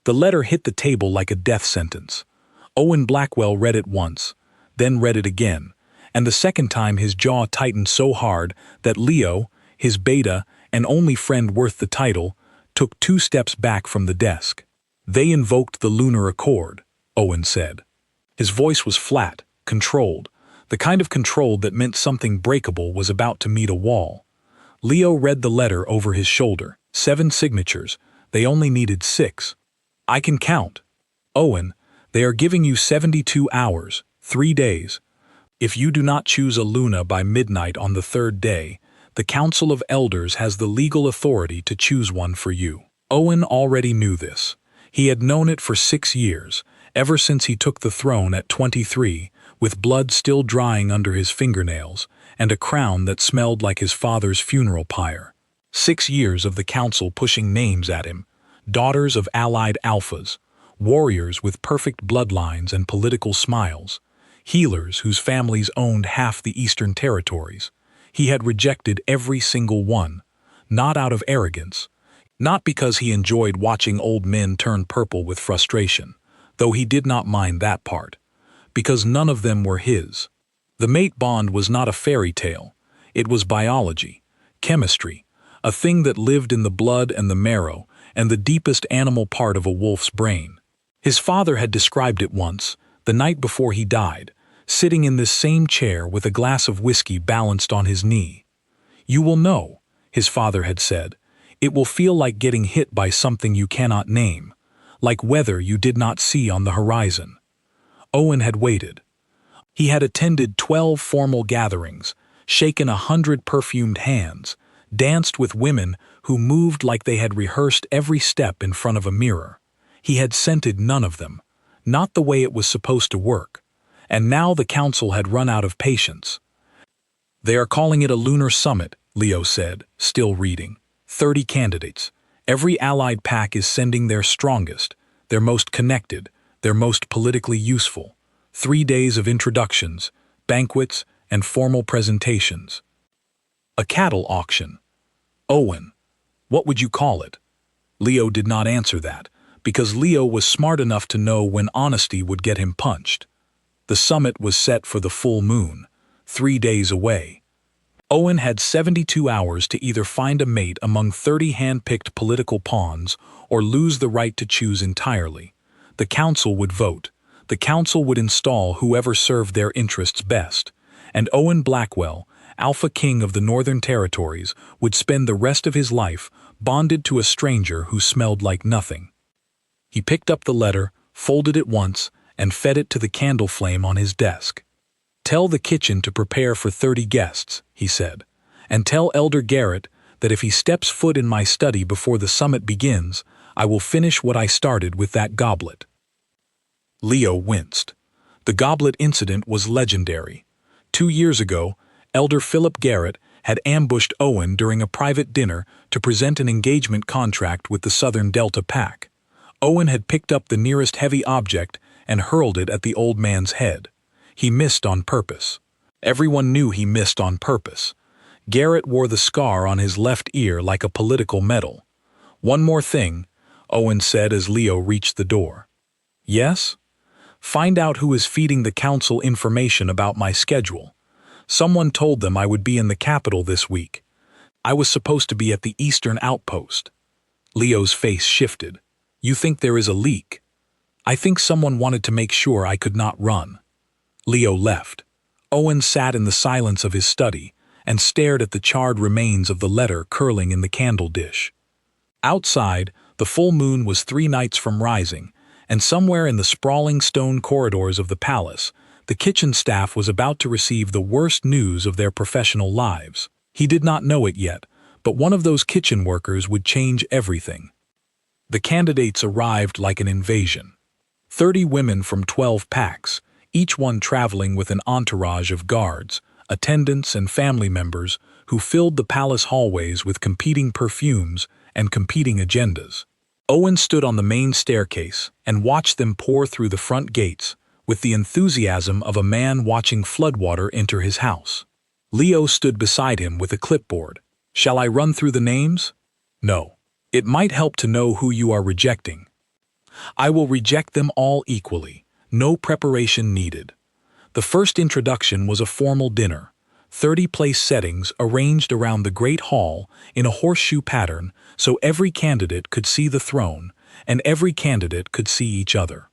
The letter hit the table like a death sentence. Owen Blackwell read it once, then read it again, and the second time his jaw tightened so hard that Leo, his beta and only friend worth the title, took 2 steps back from the desk. "They invoked the Lunar Accord," Owen said. His voice was flat, controlled, the kind of control that meant something breakable was about to meet a wall. Leo read the letter over his shoulder. 7 signatures. They only needed 6. "I can count. Owen, they are giving you 72 hours, 3 days. If you do not choose a Luna by midnight on the 3rd day, the Council of Elders has the legal authority to choose one for you." Owen already knew this. He had known it for 6 years, ever since he took the throne at 23, with blood still drying under his fingernails, and a crown that smelled like his father's funeral pyre. 6 years of the council pushing names at him, daughters of allied alphas, warriors with perfect bloodlines and political smiles, healers whose families owned half the eastern territories. He had rejected every single one, not out of arrogance, not because he enjoyed watching old men turn purple with frustration, though he did not mind that part, because none of them were his. The mate bond was not a fairy tale. It was biology, chemistry, a thing that lived in the blood and the marrow and the deepest animal part of a wolf's brain. His father had described it once, the night before he died, sitting in this same chair with a glass of whiskey balanced on his knee. "You will know," his father had said. "It will feel like getting hit by something you cannot name, like weather you did not see on the horizon." Owen had waited. He had attended 12 formal gatherings, shaken 100 perfumed hands, danced with women who moved like they had rehearsed every step in front of a mirror. He had scented none of them, not the way it was supposed to work, and now the council had run out of patience. "They are calling it a Lunar Summit," Leo said, still reading. 30 candidates. Every allied pack is sending their strongest, their most connected, their most politically useful. 3 days of introductions, banquets, and formal presentations. A cattle auction. Owen, what would you call it? Leo did not answer that, because Leo was smart enough to know when honesty would get him punched. The summit was set for the full moon, 3 days away. Owen had 72 hours to either find a mate among 30 hand-picked political pawns or lose the right to choose entirely. The council would vote. The council would install whoever served their interests best, and Owen Blackwell, Alpha King of the Northern Territories, would spend the rest of his life bonded to a stranger who smelled like nothing. He picked up the letter, folded it once, and fed it to the candle flame on his desk. "Tell the kitchen to prepare for 30 guests," he said, "and tell Elder Garrett that if he steps foot in my study before the summit begins, I will finish what I started with that goblet." Leo winced. The goblet incident was legendary. 2 years ago, Elder Philip Garrett had ambushed Owen during a private dinner to present an engagement contract with the Southern Delta Pack. Owen had picked up the nearest heavy object and hurled it at the old man's head. He missed on purpose. Everyone knew he missed on purpose. Garrett wore the scar on his left ear like a political medal. "One more thing," Owen said as Leo reached the door. "Yes?" "Find out who is feeding the council information about my schedule. Someone told them I would be in the capital this week. I was supposed to be at the eastern outpost." Leo's face shifted. "You think there is a leak?" "I think someone wanted to make sure I could not run." Leo left. Owen sat in the silence of his study and stared at the charred remains of the letter curling in the candle dish. Outside, the full moon was 3 nights from rising, and somewhere in the sprawling stone corridors of the palace, the kitchen staff was about to receive the worst news of their professional lives. He did not know it yet, but one of those kitchen workers would change everything. The candidates arrived like an invasion. 30 women from 12 packs, each one traveling with an entourage of guards, attendants, and family members who filled the palace hallways with competing perfumes and competing agendas. Owen stood on the main staircase and watched them pour through the front gates with the enthusiasm of a man watching floodwater enter his house. Leo stood beside him with a clipboard. "Shall I run through the names?" "No. It might help to know who you are rejecting." I will reject them all equally. No preparation needed. The first introduction was a formal dinner. 30 place settings arranged around the Great Hall in a horseshoe pattern so every candidate could see the throne and every candidate could see each other.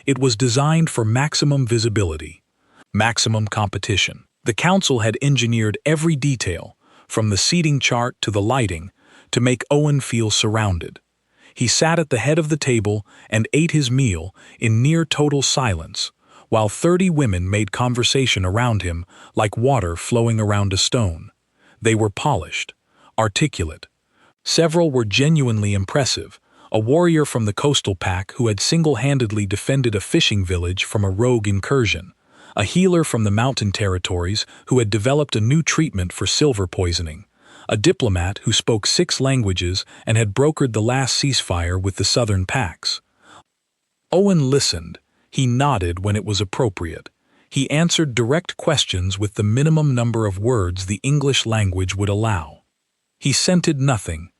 It was designed for maximum visibility, maximum competition. The council had engineered every detail, from the seating chart to the lighting, to make Owen feel surrounded. He sat at the head of the table and ate his meal in near total silence, while 30 women made conversation around him like water flowing around a stone. They were polished, articulate. Several were genuinely impressive, a warrior from the coastal pack who had single-handedly defended a fishing village from a rogue incursion, a healer from the mountain territories who had developed a new treatment for silver poisoning, a diplomat who spoke 6 languages and had brokered the last ceasefire with the southern packs. Owen listened. He nodded when it was appropriate. He answered direct questions with the minimum number of words the English language would allow. He scented nothing,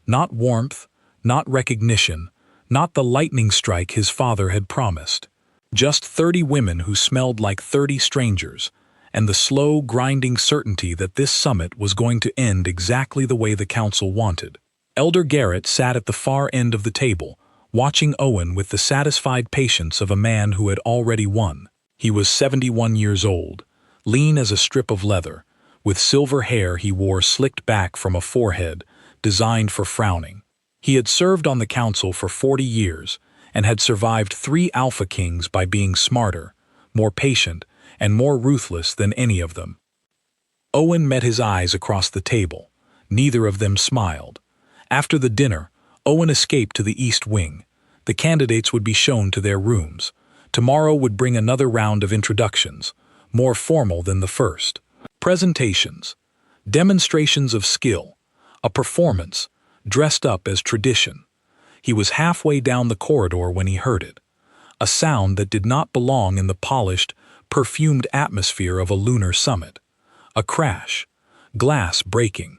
not warmth, not recognition, not the lightning strike his father had promised. Just 30 women who smelled like 30 strangers, and the slow, grinding certainty that this summit was going to end exactly the way the council wanted. Elder Garrett sat at the far end of the table, watching Owen with the satisfied patience of a man who had already won. He was 71 years old, lean as a strip of leather, with silver hair he wore slicked back from a forehead designed for frowning. He had served on the council for 40 years and had survived 3 Alpha Kings by being smarter, more patient, and more ruthless than any of them. Owen met his eyes across the table. Neither of them smiled. After the dinner, Owen escaped to the East Wing. The candidates would be shown to their rooms. Tomorrow would bring another round of introductions, more formal than the first. Presentations, demonstrations of skill, a performance, dressed up as tradition. He was halfway down the corridor when he heard it. A sound that did not belong in the polished, perfumed atmosphere of a lunar summit. A crash, glass breaking.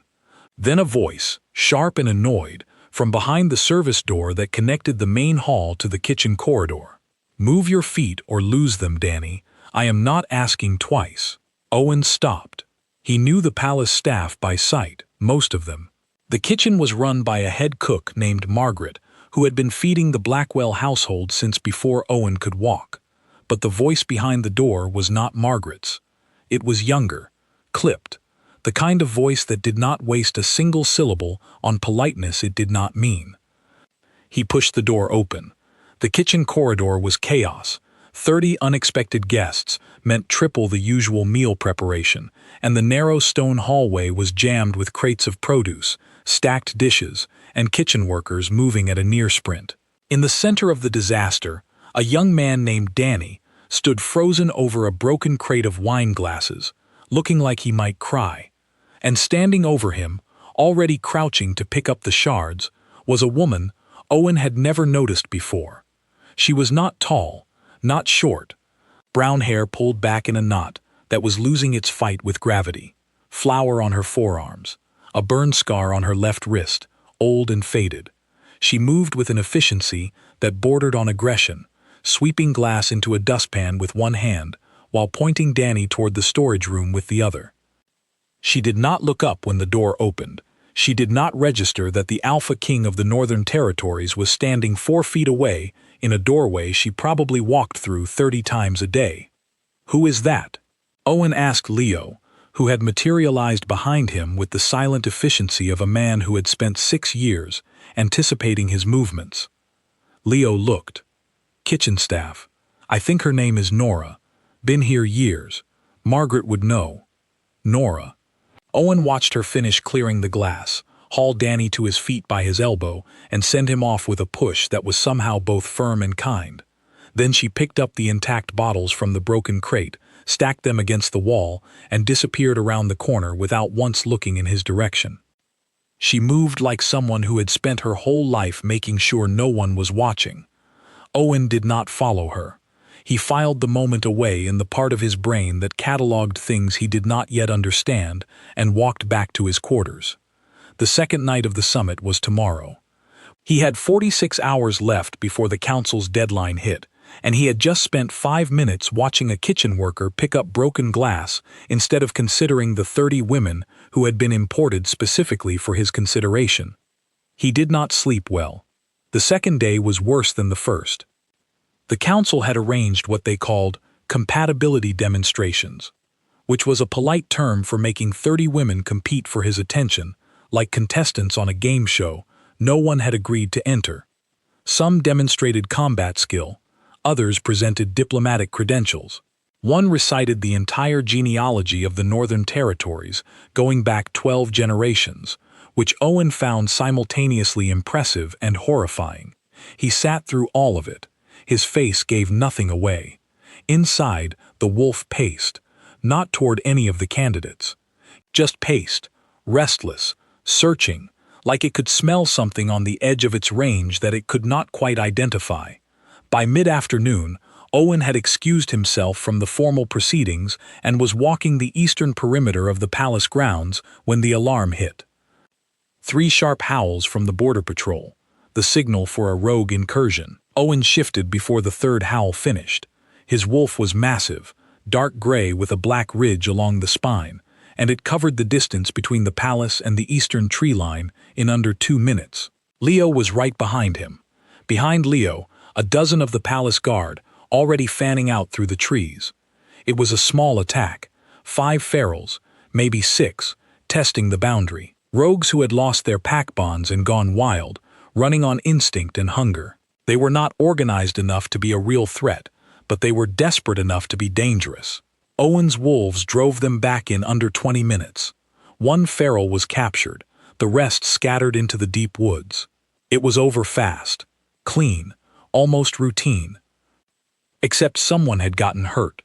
Then a voice, sharp and annoyed, from behind the service door that connected the main hall to the kitchen corridor. "Move your feet or lose them, Danny. I am not asking twice." Owen stopped. He knew the palace staff by sight, most of them. The kitchen was run by a head cook named Margaret, who had been feeding the Blackwell household since before Owen could walk. But the voice behind the door was not Margaret's. It was younger, clipped, the kind of voice that did not waste a single syllable on politeness it did not mean. He pushed the door open. The kitchen corridor was chaos. 30 unexpected guests meant triple the usual meal preparation, and the narrow stone hallway was jammed with crates of produce, stacked dishes, and kitchen workers moving at a near sprint. In the center of the disaster, a young man named Danny stood frozen over a broken crate of wine glasses, looking like he might cry. And standing over him, already crouching to pick up the shards, was a woman Owen had never noticed before. She was not tall, not short. Brown hair pulled back in a knot that was losing its fight with gravity. Flour on her forearms. A burn scar on her left wrist, old and faded. She moved with an efficiency that bordered on aggression, sweeping glass into a dustpan with one hand while pointing Danny toward the storage room with the other. She did not look up when the door opened. She did not register that the Alpha King of the Northern Territories was standing 4 feet away in a doorway she probably walked through 30 times a day. "Who is that?" Owen asked Leo, who had materialized behind him with the silent efficiency of a man who had spent 6 years anticipating his movements. Leo looked. "Kitchen staff. I think her name is Nora. Been here years. Margaret would know." Nora. Owen watched her finish clearing the glass, haul Danny to his feet by his elbow, and send him off with a push that was somehow both firm and kind. Then she picked up the intact bottles from the broken crate, stacked them against the wall, and disappeared around the corner without once looking in his direction. She moved like someone who had spent her whole life making sure no one was watching. Owen did not follow her. He filed the moment away in the part of his brain that catalogued things he did not yet understand and walked back to his quarters. The second night of the summit was tomorrow. He had 46 hours left before the council's deadline hit, and he had just spent 5 minutes watching a kitchen worker pick up broken glass instead of considering the 30 women who had been imported specifically for his consideration. He did not sleep well. The second day was worse than the first. The council had arranged what they called compatibility demonstrations, which was a polite term for making 30 women compete for his attention, like contestants on a game show. No one had agreed to enter. Some demonstrated combat skill, others presented diplomatic credentials. One recited the entire genealogy of the Northern Territories, going back 12 generations, which Owen found simultaneously impressive and horrifying. He sat through all of it. His face gave nothing away. Inside, the wolf paced, not toward any of the candidates. Just paced, restless, searching, like it could smell something on the edge of its range that it could not quite identify. By mid-afternoon, Owen had excused himself from the formal proceedings and was walking the eastern perimeter of the palace grounds when the alarm hit. 3 sharp howls from the border patrol, the signal for a rogue incursion. Owen shifted before the third howl finished. His wolf was massive, dark gray with a black ridge along the spine, and it covered the distance between the palace and the eastern tree line in under 2 minutes. Leo was right behind him. Behind Leo, a dozen of the palace guard, already fanning out through the trees. It was a small attack, 5 ferals, maybe 6, testing the boundary. Rogues who had lost their pack bonds and gone wild, running on instinct and hunger. They were not organized enough to be a real threat, but they were desperate enough to be dangerous. Owen's wolves drove them back in under 20 minutes. 1 feral was captured, the rest scattered into the deep woods. It was over fast, clean, almost routine. Except someone had gotten hurt.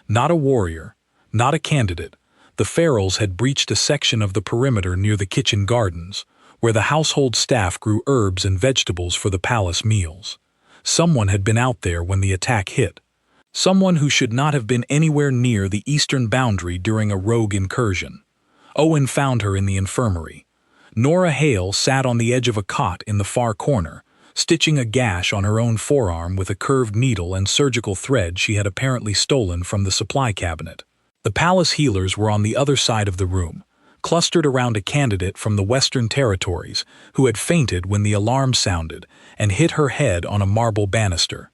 Not a warrior, not a candidate. The ferals had breached a section of the perimeter near the kitchen gardens, where the household staff grew herbs and vegetables for the palace meals. Someone had been out there when the attack hit. Someone who should not have been anywhere near the eastern boundary during a rogue incursion. Owen found her in the infirmary. Nora Hale sat on the edge of a cot in the far corner, stitching a gash on her own forearm with a curved needle and surgical thread she had apparently stolen from the supply cabinet. The palace healers were on the other side of the room, clustered around a candidate from the Western Territories who had fainted when the alarm sounded and hit her head on a marble banister.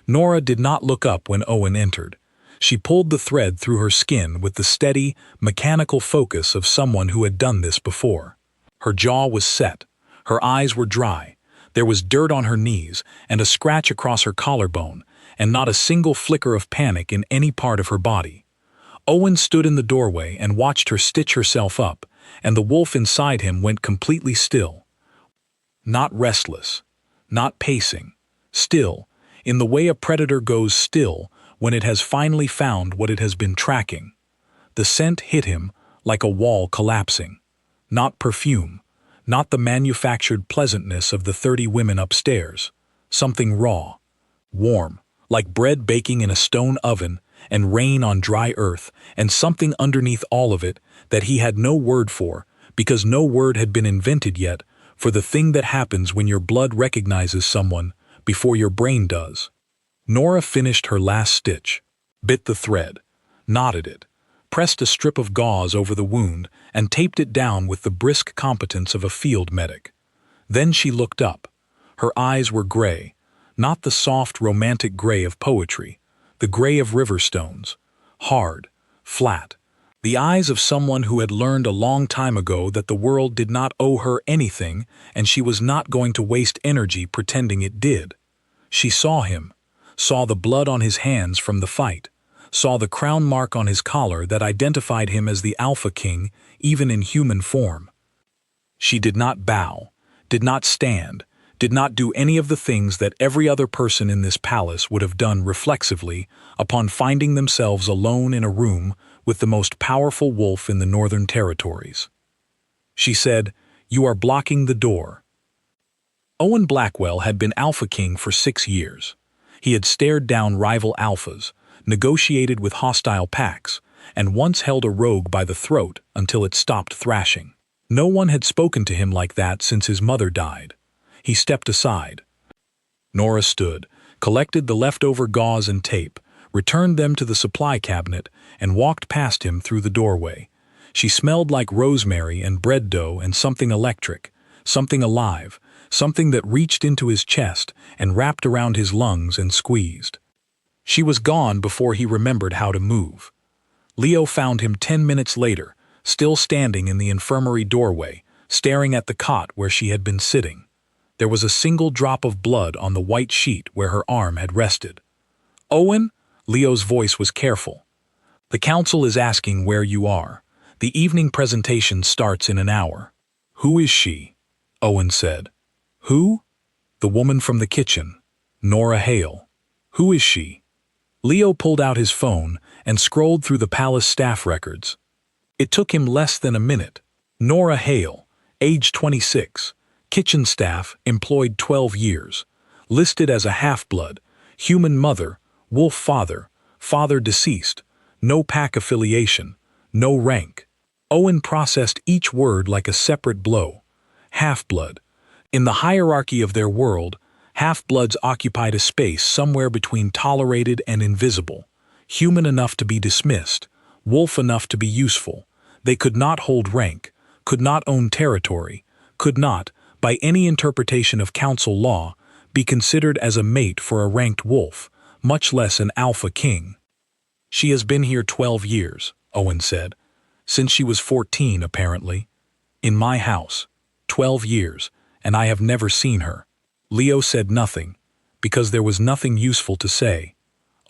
Nora did not look up when Owen entered. She pulled the thread through her skin with the steady, mechanical focus of someone who had done this before. Her jaw was set. Her eyes were dry. There was dirt on her knees and a scratch across her collarbone, and not a single flicker of panic in any part of her body. Owen stood in the doorway and watched her stitch herself up, and the wolf inside him went completely still. Not restless, not pacing, still, in the way a predator goes still when it has finally found what it has been tracking. The scent hit him like a wall collapsing. Not perfume, not the manufactured pleasantness of the 30 women upstairs. Something raw, warm, like bread baking in a stone oven and rain on dry earth, and something underneath all of it that he had no word for, because no word had been invented yet for the thing that happens when your blood recognizes someone before your brain does. Nora finished her last stitch, bit the thread, knotted it, pressed a strip of gauze over the wound, and taped it down with the brisk competence of a field medic. Then she looked up. Her eyes were gray, not the soft, romantic gray of poetry, the gray of river stones, hard, flat, the eyes of someone who had learned a long time ago that the world did not owe her anything and she was not going to waste energy pretending it did. She saw him, saw the blood on his hands from the fight, saw the crown mark on his collar that identified him as the Alpha King, even in human form. She did not bow, did not stand, did not do any of the things that every other person in this palace would have done reflexively upon finding themselves alone in a room with the most powerful wolf in the Northern Territories. She said, "You are blocking the door." Owen Blackwell had been Alpha King for 6 years. He had stared down rival alphas, negotiated with hostile packs, and once held a rogue by the throat until it stopped thrashing. No one had spoken to him like that since his mother died. He stepped aside. Nora stood, collected the leftover gauze and tape, returned them to the supply cabinet, and walked past him through the doorway. She smelled like rosemary and bread dough and something electric, something alive, something that reached into his chest and wrapped around his lungs and squeezed. She was gone before he remembered how to move. Leo found him 10 minutes later, still standing in the infirmary doorway, staring at the cot where she had been sitting. There was a single drop of blood on the white sheet where her arm had rested. "Owen?" Leo's voice was careful. "The council is asking where you are. The evening presentation starts in an hour." "Who is she?" Owen said. "Who?" "The woman from the kitchen. Nora Hale." "Who is she?" Leo pulled out his phone and scrolled through the palace staff records. It took him less than a minute. Nora Hale, age 26, kitchen staff, employed 12 years, listed as a half-blood, human mother, wolf father, father deceased, no pack affiliation, no rank. Owen processed each word like a separate blow. Half-blood. In the hierarchy of their world, half-bloods occupied a space somewhere between tolerated and invisible, human enough to be dismissed, wolf enough to be useful. They could not hold rank, could not own territory, could not, by any interpretation of council law, be considered as a mate for a ranked wolf, much less an alpha king. "She has been here 12 years, Owen said. "Since she was 14, apparently. In my house. 12 years, and I have never seen her." Leo said nothing, because there was nothing useful to say.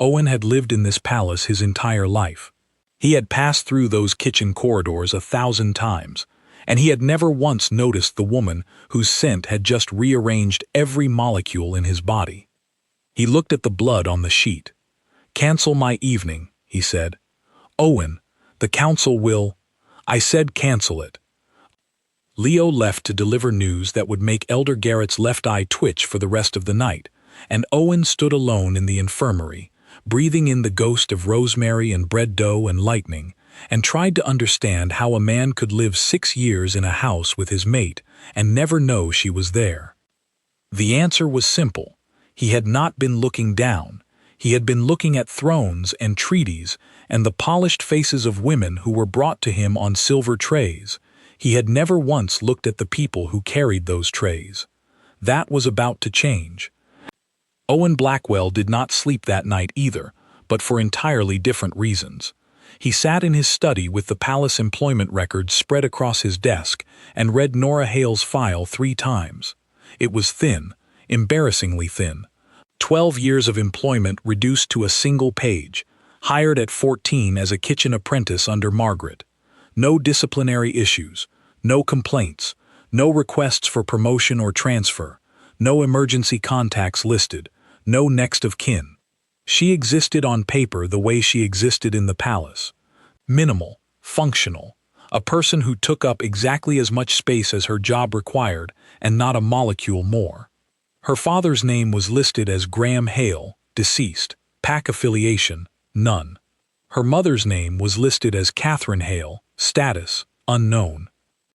Owen had lived in this palace his entire life. He had passed through those kitchen corridors 1,000 times, and he had never once noticed the woman whose scent had just rearranged every molecule in his body. He looked at the blood on the sheet. "Cancel my evening," he said. "Owen, the council will—" "I said cancel it." Leo left to deliver news that would make Elder Garrett's left eye twitch for the rest of the night, and Owen stood alone in the infirmary, breathing in the ghost of rosemary and bread dough and lightning, and tried to understand how a man could live 6 years in a house with his mate and never know she was there. The answer was simple. He had not been looking down. He had been looking at thrones and treaties and the polished faces of women who were brought to him on silver trays. He had never once looked at the people who carried those trays. That was about to change. Owen Blackwell did not sleep that night either, but for entirely different reasons. He sat in his study with the palace employment records spread across his desk and read Nora Hale's file 3 times. It was thin, embarrassingly thin. 12 years of employment reduced to a single page, hired at 14 as a kitchen apprentice under Margaret. No disciplinary issues, no complaints, no requests for promotion or transfer, no emergency contacts listed, no next of kin. She existed on paper the way she existed in the palace. Minimal, functional, a person who took up exactly as much space as her job required and not a molecule more. Her father's name was listed as Graham Hale, deceased, pack affiliation, none. Her mother's name was listed as Catherine Hale, status, unknown.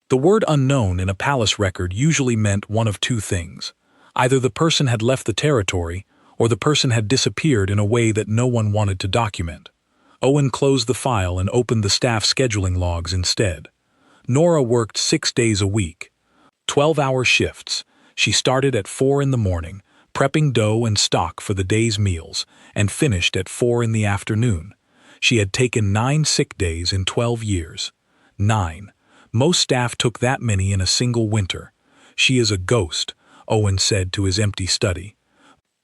The word unknown in a palace record usually meant one of 2 things. Either the person had left the territory, or the person had disappeared in a way that no one wanted to document. Owen closed the file and opened the staff scheduling logs instead. Nora worked 6 days a week. 12-hour shifts. She started at 4 in the morning, prepping dough and stock for the day's meals, and finished at 4 in the afternoon. She had taken 9 sick days in 12 years. 9. Most staff took that many in a single winter. "She is a ghost," Owen said to his empty study.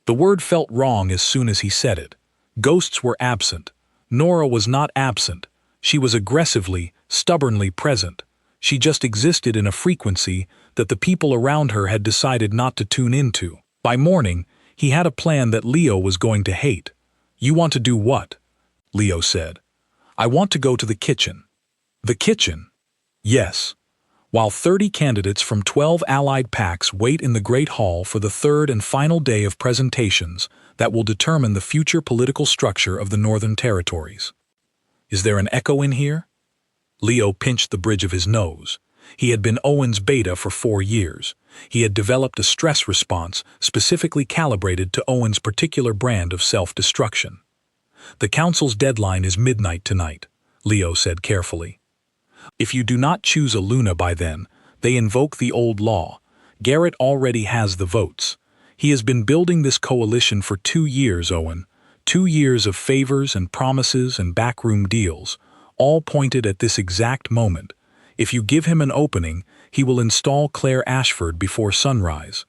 The word felt wrong as soon as he said it. Ghosts were absent. Nora was not absent. She was aggressively, stubbornly present. She just existed in a frequency that the people around her had decided not to tune into. By morning, he had a plan that Leo was going to hate. "You want to do what?" Leo said. "I want to go to the kitchen." "The kitchen?" "Yes." While 30 candidates from 12 allied packs wait in the Great Hall for the 3rd and final day of presentations that will determine the future political structure of the Northern Territories. "Is there an echo in here?" Leo pinched the bridge of his nose. He had been Owen's beta for 4 years. He had developed a stress response specifically calibrated to Owen's particular brand of self-destruction. "The council's deadline is midnight tonight," Leo said carefully. "If you do not choose a Luna by then, they invoke the old law. Garrett already has the votes. He has been building this coalition for 2 years, Owen. 2 years of favors and promises and backroom deals, all pointed at this exact moment. If you give him an opening, he will install Claire Ashford before sunrise."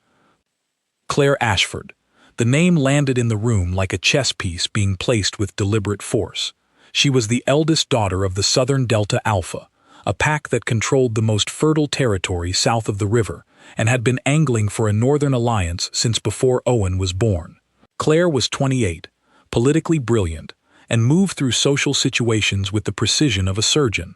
Claire Ashford. The name landed in the room like a chess piece being placed with deliberate force. She was the eldest daughter of the Southern Delta Alpha, a pack that controlled the most fertile territory south of the river and had been angling for a northern alliance since before Owen was born. Claire was 28, politically brilliant, and moved through social situations with the precision of a surgeon.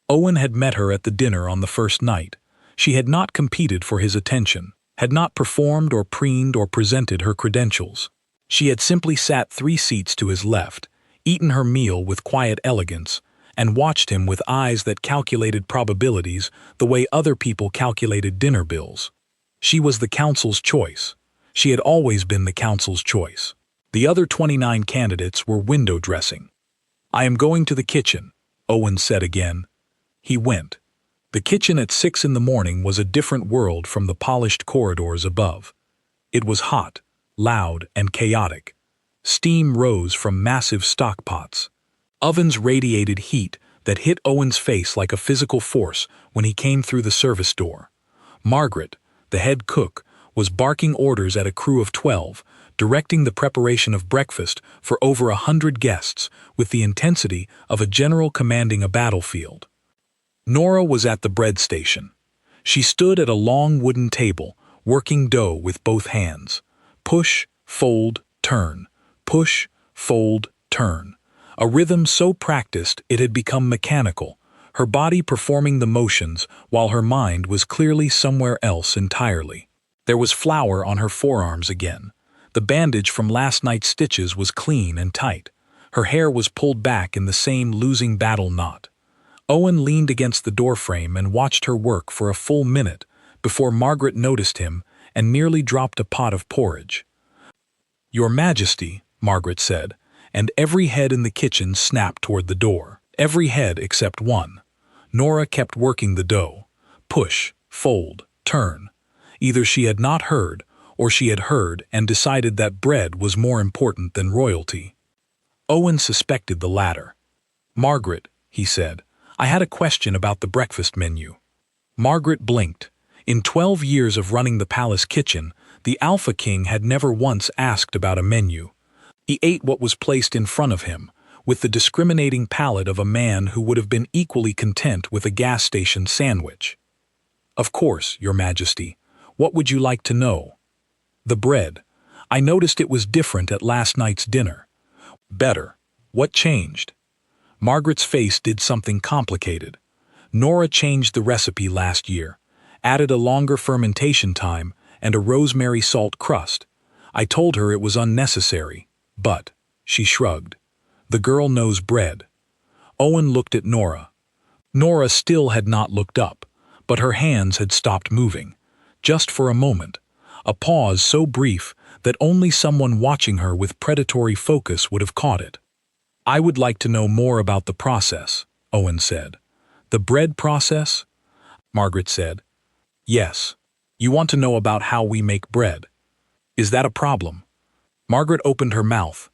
Owen had met her at the dinner on the first night. She had not competed for his attention, had not performed or preened or presented her credentials. She had simply sat 3 seats to his left, eaten her meal with quiet elegance, and watched him with eyes that calculated probabilities the way other people calculated dinner bills. She was the council's choice. She had always been the council's choice. The other 29 candidates were window dressing. "I am going to the kitchen," Owen said again. He went. The kitchen at 6 in the morning was a different world from the polished corridors above. It was hot, loud, and chaotic. Steam rose from massive stockpots. Ovens radiated heat that hit Owen's face like a physical force when he came through the service door. Margaret, the head cook, was barking orders at a crew of 12, directing the preparation of breakfast for over 100 guests with the intensity of a general commanding a battlefield. Nora was at the bread station. She stood at a long wooden table, working dough with both hands. Push, fold, turn. Push, fold, turn. A rhythm so practiced it had become mechanical, her body performing the motions while her mind was clearly somewhere else entirely. There was flour on her forearms again. The bandage from last night's stitches was clean and tight. Her hair was pulled back in the same losing battle knot. Owen leaned against the doorframe and watched her work for a full minute before Margaret noticed him and nearly dropped a pot of porridge. "Your Majesty," Margaret said, and every head in the kitchen snapped toward the door. Every head except one. Nora kept working the dough. Push, fold, turn. Either she had not heard, or she had heard and decided that bread was more important than royalty. Owen suspected the latter. "Margaret," he said, "I had a question about the breakfast menu." Margaret blinked. In 12 years of running the palace kitchen, the Alpha King had never once asked about a menu. He ate what was placed in front of him, with the discriminating palate of a man who would have been equally content with a gas station sandwich. "Of course, Your Majesty. What would you like to know?" "The bread. I noticed it was different at last night's dinner." "Better. What changed?" Margaret's face did something complicated. Nora changed the recipe last year, added a longer fermentation time and a rosemary salt crust. I told her it was unnecessary, but, she shrugged. The girl knows bread. Owen looked at Nora. Nora still had not looked up, but her hands had stopped moving. Just for a moment, a pause so brief that only someone watching her with predatory focus would have caught it. "I would like to know more about the process," Owen said. "The bread process?" Margaret said. "Yes. You want to know about how we make bread. Is that a problem?" Margaret opened her mouth,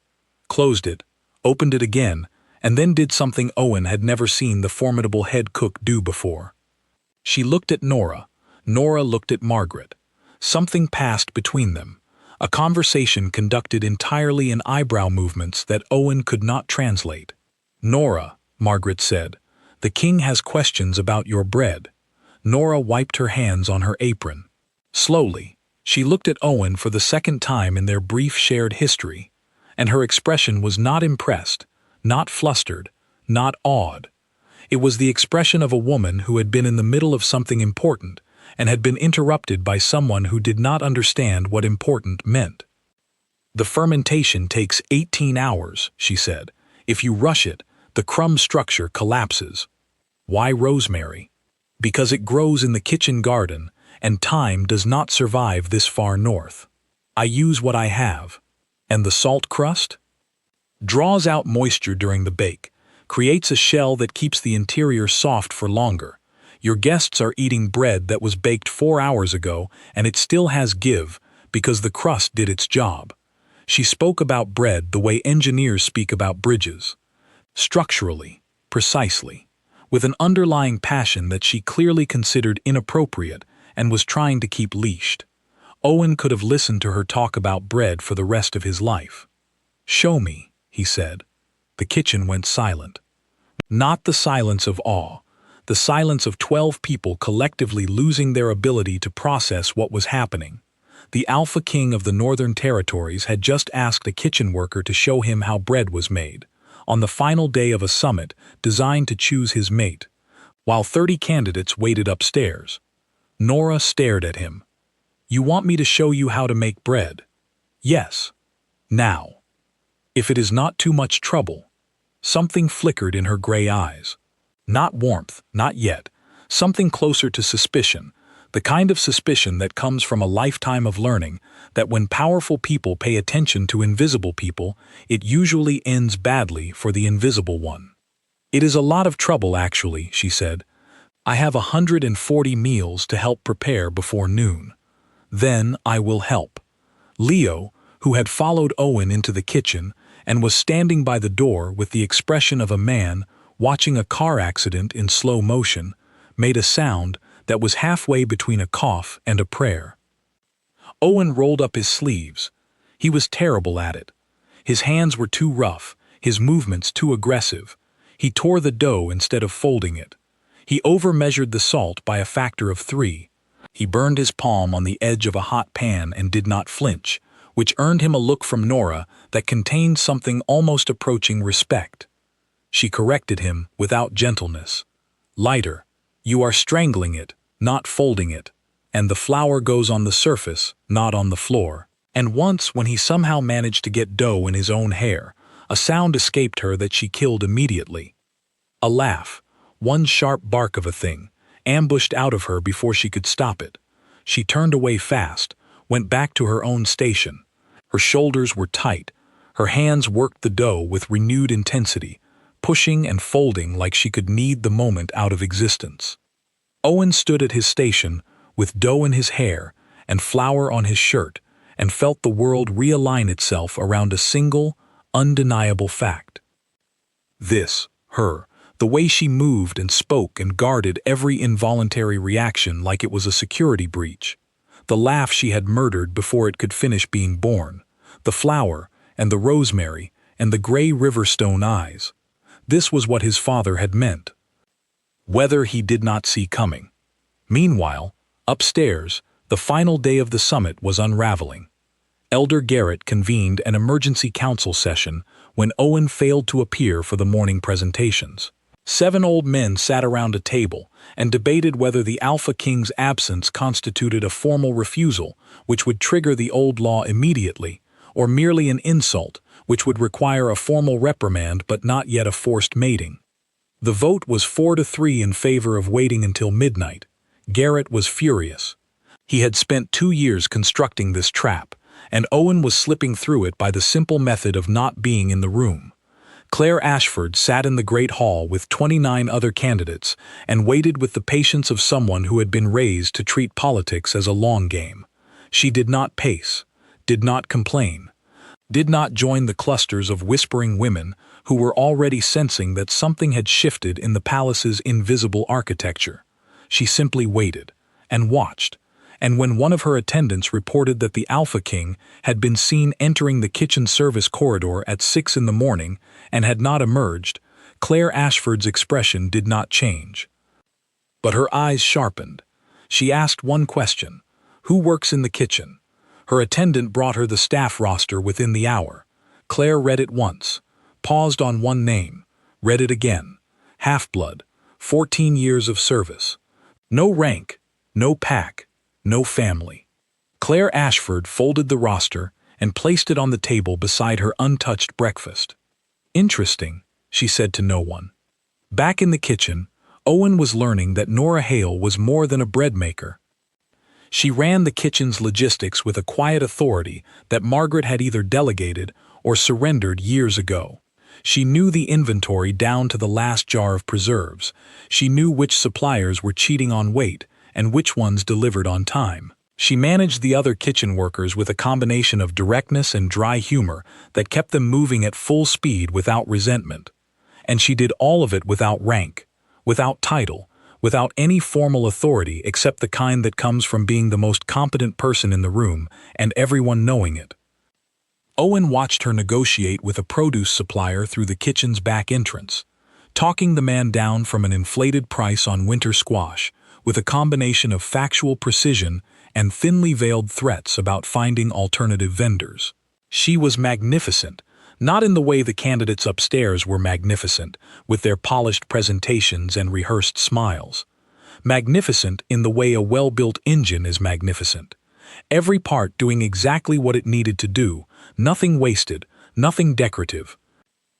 closed it, opened it again, and then did something Owen had never seen the formidable head cook do before. She looked at Nora. Nora looked at Margaret. Something passed between them. A conversation conducted entirely in eyebrow movements that Owen could not translate. "Nora," Margaret said, "the king has questions about your bread." Nora wiped her hands on her apron. Slowly, she looked at Owen for the second time in their brief shared history, and her expression was not impressed, not flustered, not awed. It was the expression of a woman who had been in the middle of something important and had been interrupted by someone who did not understand what important meant. "The fermentation takes 18 hours, she said. "If you rush it, the crumb structure collapses." "Why rosemary?" "Because it grows in the kitchen garden, and time does not survive this far north. I use what I have. And the salt crust? Draws out moisture during the bake, creates a shell that keeps the interior soft for longer. Your guests are eating bread that was baked 4 hours ago, and it still has give, because the crust did its job. She spoke about bread the way engineers speak about bridges. Structurally, precisely, with an underlying passion that she clearly considered inappropriate and was trying to keep leashed. Owen could have listened to her talk about bread for the rest of his life. "Show me," he said. The kitchen went silent. Not the silence of awe, the silence of 12 people collectively losing their ability to process what was happening. The Alpha King of the Northern Territories had just asked a kitchen worker to show him how bread was made, on the final day of a summit designed to choose his mate, while 30 candidates waited upstairs. Nora stared at him. "You want me to show you how to make bread?" "Yes. Now. If it is not too much trouble." Something flickered in her gray eyes. Not warmth, not yet. Something closer to suspicion, the kind of suspicion that comes from a lifetime of learning that when powerful people pay attention to invisible people, it usually ends badly for the invisible one. "It is a lot of trouble, actually," she said. "I have 140 meals to help prepare before noon. Then I will help." Leo, who had followed Owen into the kitchen and was standing by the door with the expression of a man watching a car accident in slow motion, made a sound that was halfway between a cough and a prayer. Owen rolled up his sleeves. He was terrible at it. His hands were too rough, his movements too aggressive. He tore the dough instead of folding it. He overmeasured the salt by a factor of 3. He burned his palm on the edge of a hot pan and did not flinch, which earned him a look from Nora that contained something almost approaching respect. She corrected him without gentleness. "Lighter. You are strangling it, not folding it. And the flour goes on the surface, not on the floor." And once, when he somehow managed to get dough in his own hair, a sound escaped her that she killed immediately. A laugh, one sharp bark of a thing, ambushed out of her before she could stop it. She turned away fast, went back to her own station. Her shoulders were tight. Her hands worked the dough with renewed intensity, pushing and folding like she could knead the moment out of existence. Owen stood at his station, with dough in his hair and flour on his shirt, and felt the world realign itself around a single, undeniable fact. This, her, the way she moved and spoke and guarded every involuntary reaction like it was a security breach. The laugh she had murdered before it could finish being born. The flour, and the rosemary, and the gray riverstone eyes. This was what his father had meant. Whether he did not see coming. Meanwhile, upstairs, the final day of the summit was unraveling. Elder Garrett convened an emergency council session when Owen failed to appear for the morning presentations. 7 old men sat around a table and debated whether the Alpha King's absence constituted a formal refusal, which would trigger the old law immediately, or merely an insult, which would require a formal reprimand but not yet a forced mating. The vote was 4-3 in favor of waiting until midnight. Garrett was furious. He had spent 2 years constructing this trap, and Owen was slipping through it by the simple method of not being in the room. Claire Ashford sat in the Great Hall with 29 other candidates and waited with the patience of someone who had been raised to treat politics as a long game. She did not pace, did not complain, did not join the clusters of whispering women who were already sensing that something had shifted in the palace's invisible architecture. She simply waited and watched, and when one of her attendants reported that the Alpha King had been seen entering the kitchen service corridor at 6 in the morning and had not emerged, Claire Ashford's expression did not change. But her eyes sharpened. She asked one question: "Who works in the kitchen?" Her attendant brought her the staff roster within the hour. Claire read it once, paused on one name, read it again. Half-blood, 14 years of service. No rank, no pack, no family. Claire Ashford folded the roster and placed it on the table beside her untouched breakfast. "Interesting," she said to no one. Back in the kitchen, Owen was learning that Nora Hale was more than a bread maker. She ran the kitchen's logistics with a quiet authority that Margaret had either delegated or surrendered years ago. She knew the inventory down to the last jar of preserves. She knew which suppliers were cheating on weight and which ones delivered on time. She managed the other kitchen workers with a combination of directness and dry humor that kept them moving at full speed without resentment. And she did all of it without rank, without title, without any formal authority except the kind that comes from being the most competent person in the room and everyone knowing it. Owen watched her negotiate with a produce supplier through the kitchen's back entrance, talking the man down from an inflated price on winter squash with a combination of factual precision and thinly veiled threats about finding alternative vendors. She was magnificent, not in the way the candidates upstairs were magnificent, with their polished presentations and rehearsed smiles. Magnificent in the way a well-built engine is magnificent. Every part doing exactly what it needed to do, nothing wasted, nothing decorative.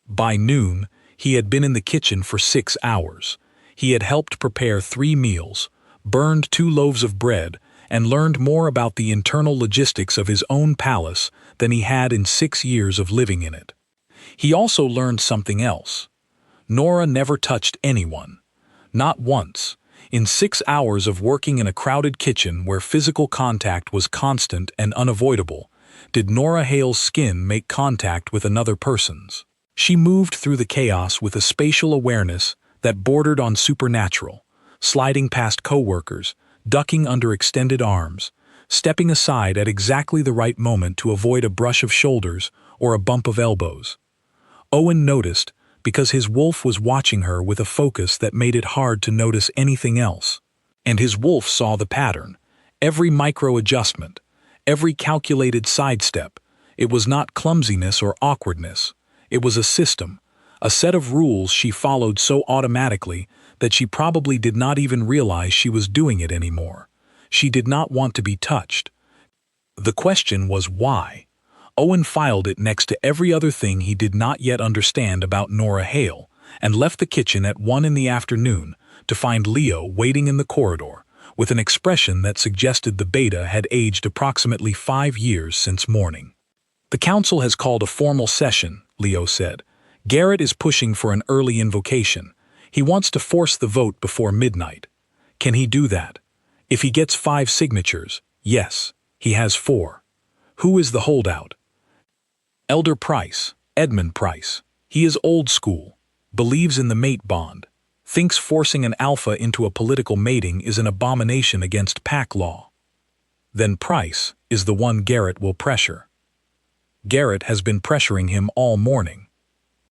By noon, he had been in the kitchen for 6 hours. He had helped prepare 3 meals, burned 2 loaves of bread, and learned more about the internal logistics of his own palace than he had in 6 years of living in it. He also learned something else. Nora never touched anyone. Not once. In 6 hours of working in a crowded kitchen where physical contact was constant and unavoidable, did Nora Hale's skin make contact with another person's. She moved through the chaos with a spatial awareness that bordered on supernatural, sliding past coworkers, ducking under extended arms, stepping aside at exactly the right moment to avoid a brush of shoulders or a bump of elbows. Owen noticed because his wolf was watching her with a focus that made it hard to notice anything else. And his wolf saw the pattern, every micro-adjustment, every calculated sidestep. It was not clumsiness or awkwardness. It was a system, a set of rules she followed so automatically that she probably did not even realize she was doing it anymore. She did not want to be touched. The question was why. Owen filed it next to every other thing he did not yet understand about Nora Hale and left the kitchen at 1 in the afternoon to find Leo waiting in the corridor with an expression that suggested the beta had aged approximately 5 years since morning. "The council has called a formal session," Leo said. "Garrett is pushing for an early invocation. He wants to force the vote before midnight. Can he do that? If he gets 5 signatures, yes, he has 4. Who is the holdout? Elder Price, Edmund Price. He is old school, believes in the mate bond, thinks forcing an alpha into a political mating is an abomination against pack law. Then Price is the one Garrett will pressure. Garrett has been pressuring him all morning.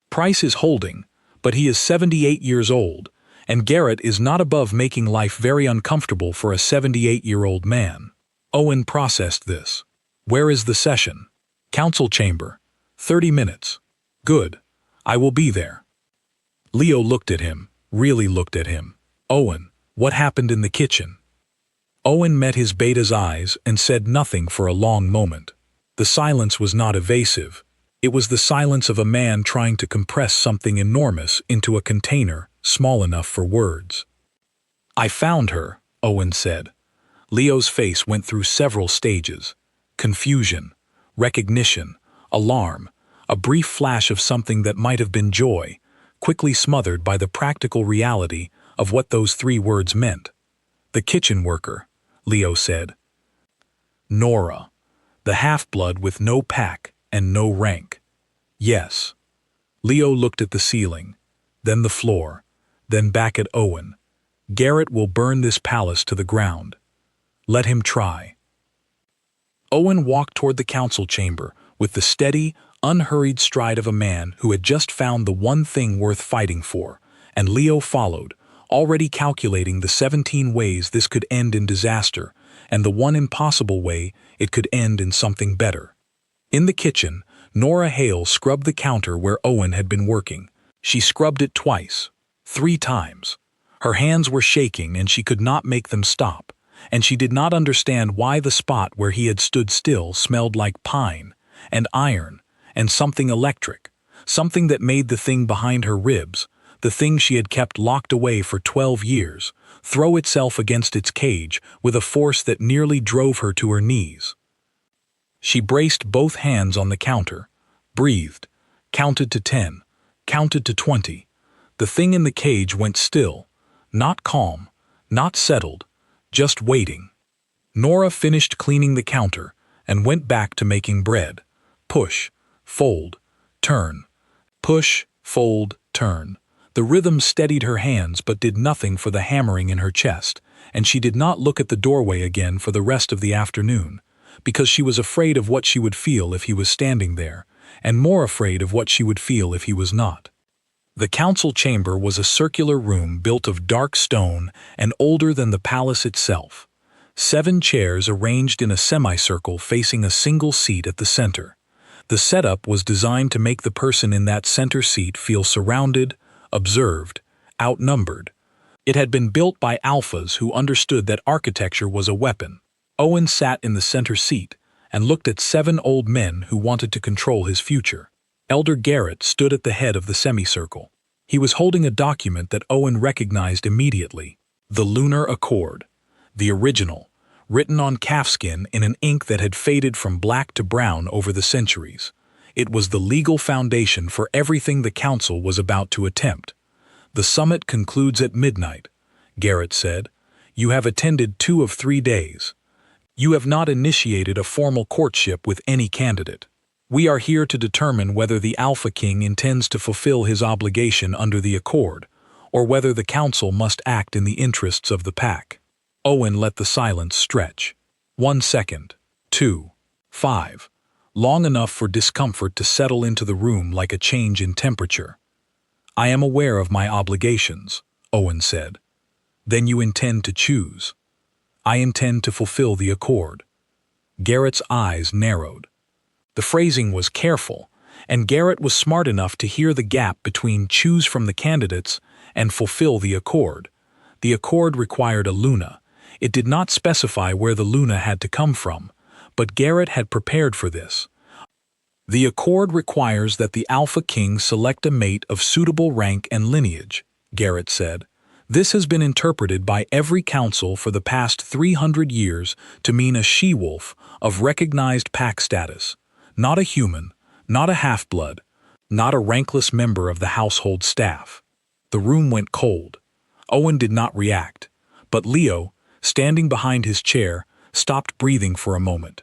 Price is holding, but he is 78 years old, and Garrett is not above making life very uncomfortable for a 78-year-old man." Owen processed this. "Where is the session?" "Council chamber. 30 minutes. Good. I will be there." Leo looked at him, really looked at him. "Owen, what happened in the kitchen?" Owen met his beta's eyes and said nothing for a long moment. The silence was not evasive. It was the silence of a man trying to compress something enormous into a container small enough for words. "I found her," Owen said. Leo's face went through several stages. Confusion, recognition, alarm, a brief flash of something that might have been joy, quickly smothered by the practical reality of what those 3 words meant. "The kitchen worker," Leo said. "Nora, the half-blood with no pack and no rank." "Yes." Leo looked at the ceiling, then the floor, then back at Owen. "Garrett will burn this palace to the ground. Let him try." Owen walked toward the council chamber with the steady, unhurried stride of a man who had just found the one thing worth fighting for, and Leo followed, already calculating the 17 ways this could end in disaster, and the one impossible way it could end in something better. In the kitchen, Nora Hale scrubbed the counter where Owen had been working. She scrubbed it twice, 3 times. Her hands were shaking and she could not make them stop, and she did not understand why the spot where he had stood still smelled like pine and iron and something electric, something that made the thing behind her ribs, the thing she had kept locked away for 12 years, throw itself against its cage with a force that nearly drove her to her knees. She braced both hands on the counter, breathed, counted to 10, counted to 20. The thing in the cage went still, not calm, not settled, just waiting. Nora finished cleaning the counter and went back to making bread. Push, fold, turn. Push, fold, turn. The rhythm steadied her hands but did nothing for the hammering in her chest, and she did not look at the doorway again for the rest of the afternoon, because she was afraid of what she would feel if he was standing there, and more afraid of what she would feel if he was not. The council chamber was a circular room built of dark stone and older than the palace itself. 7 chairs arranged in a semicircle facing a single seat at the center. The setup was designed to make the person in that center seat feel surrounded, observed, outnumbered. It had been built by alphas who understood that architecture was a weapon. Owen sat in the center seat and looked at 7 old men who wanted to control his future. Elder Garrett stood at the head of the semicircle. He was holding a document that Owen recognized immediately: the Lunar Accord, the original, written on calfskin in an ink that had faded from black to brown over the centuries. It was the legal foundation for everything the council was about to attempt. "The summit concludes at midnight," Garrett said. "You have attended 2 of 3 days. You have not initiated a formal courtship with any candidate. We are here to determine whether the Alpha King intends to fulfill his obligation under the accord, or whether the council must act in the interests of the pack." Owen let the silence stretch. 1 second, 2, 5, long enough for discomfort to settle into the room like a change in temperature. "I am aware of my obligations," Owen said. "Then you intend to choose." "I intend to fulfill the accord." Garrett's eyes narrowed. The phrasing was careful, and Garrett was smart enough to hear the gap between choose from the candidates and fulfill the accord. The accord required a Luna. It did not specify where the Luna had to come from, but Garrett had prepared for this. "The accord requires that the Alpha King select a mate of suitable rank and lineage," Garrett said. "This has been interpreted by every council for the past 300 years to mean a she-wolf of recognized pack status, not a human, not a half-blood, not a rankless member of the household staff." The room went cold. Owen did not react, but Leo, standing behind his chair, stopped breathing for a moment.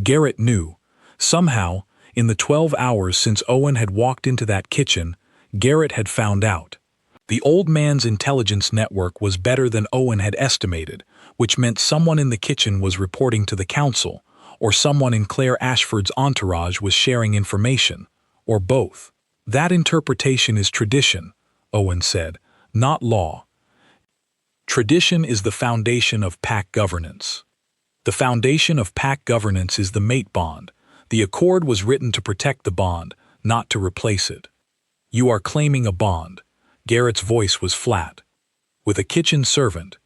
Garrett knew. Somehow, in the 12 hours since Owen had walked into that kitchen, Garrett had found out. The old man's intelligence network was better than Owen had estimated, which meant someone in the kitchen was reporting to the council, or someone in Claire Ashford's entourage was sharing information, or both. "That interpretation is tradition," Owen said, "not law. Tradition is the foundation of pack governance. The foundation of pack governance is the mate bond. The accord was written to protect the bond, not to replace it." "You are claiming a bond." Garrett's voice was flat. "With a kitchen servant."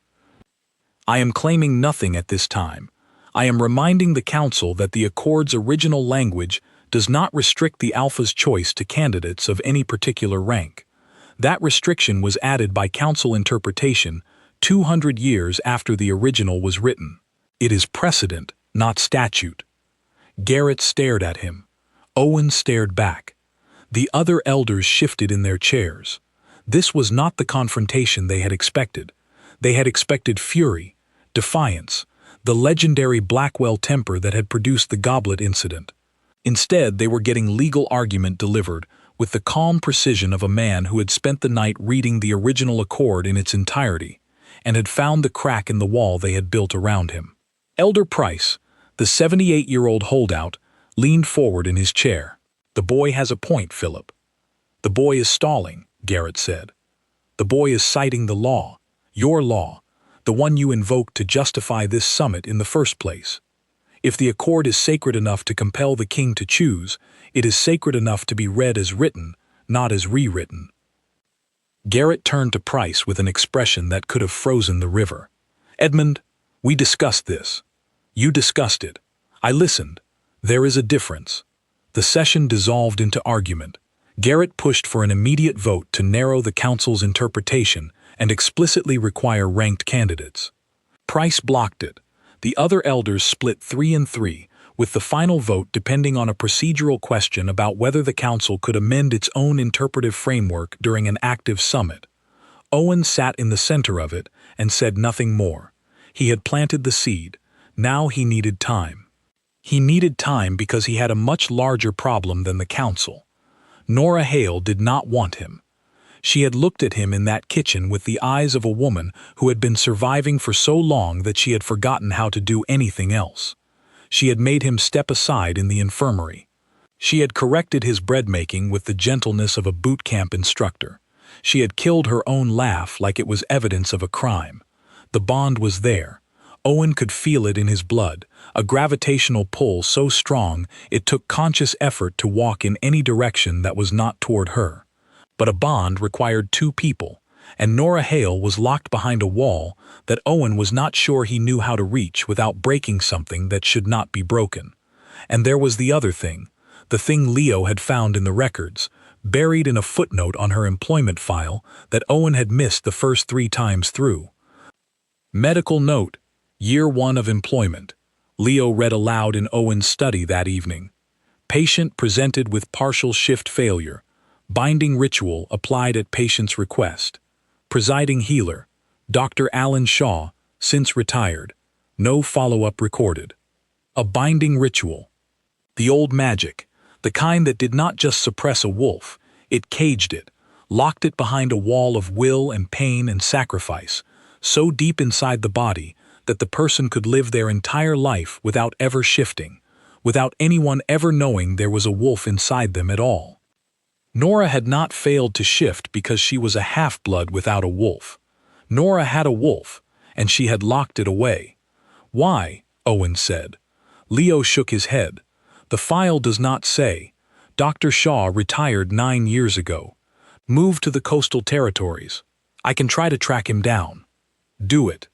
"I am claiming nothing at this time. I am reminding the council that the accord's original language does not restrict the Alpha's choice to candidates of any particular rank. That restriction was added by council interpretation 200 years after the original was written. It is precedent, not statute." Garrett stared at him. Owen stared back. The other elders shifted in their chairs. This was not the confrontation they had expected. They had expected fury, defiance, the legendary Blackwell temper that had produced the goblet incident. Instead, they were getting legal argument delivered with the calm precision of a man who had spent the night reading the original accord in its entirety and had found the crack in the wall they had built around him. Elder Price, the 78-year-old holdout, leaned forward in his chair. "The boy has a point, Philip." "The boy is stalling," Garrett said. "The boy is citing the law, your law, the one you invoked to justify this summit in the first place. If the accord is sacred enough to compel the king to choose, it is sacred enough to be read as written, not as rewritten." Garrett turned to Price with an expression that could have frozen the river. "Edmund, we discussed this. You discussed it. I listened. There is a difference." The session dissolved into argument. Garrett pushed for an immediate vote to narrow the council's interpretation and explicitly require ranked candidates. Price blocked it. The other elders split 3 and 3, with the final vote depending on a procedural question about whether the council could amend its own interpretive framework during an active summit. Owen sat in the center of it and said nothing more. He had planted the seed. Now he needed time. He needed time because he had a much larger problem than the council. Nora Hale did not want him. She had looked at him in that kitchen with the eyes of a woman who had been surviving for so long that she had forgotten how to do anything else. She had made him step aside in the infirmary. She had corrected his bread-making with the gentleness of a boot camp instructor. She had killed her own laugh like it was evidence of a crime. The bond was there. Owen could feel it in his blood, a gravitational pull so strong it took conscious effort to walk in any direction that was not toward her. But a bond required 2 people, and Nora Hale was locked behind a wall that Owen was not sure he knew how to reach without breaking something that should not be broken. And there was the other thing, the thing Leo had found in the records, buried in a footnote on her employment file that Owen had missed the first 3 times through. Medical note, Year 1 of employment. Leo read aloud in Owen's study that evening. Patient presented with partial shift failure. Binding ritual applied at patient's request. Presiding healer, Dr. Alan Shaw, since retired. No follow-up recorded. A binding ritual. The old magic, the kind that did not just suppress a wolf, it caged it, locked it behind a wall of will and pain and sacrifice, so deep inside the body that the person could live their entire life without ever shifting, without anyone ever knowing there was a wolf inside them at all. Nora had not failed to shift because she was a half-blood without a wolf. Nora had a wolf, and she had locked it away. Why? Owen said. Leo shook his head. The file does not say. Dr. Shaw retired 9 years ago. Moved to the coastal territories. I can try to track him down. Do it.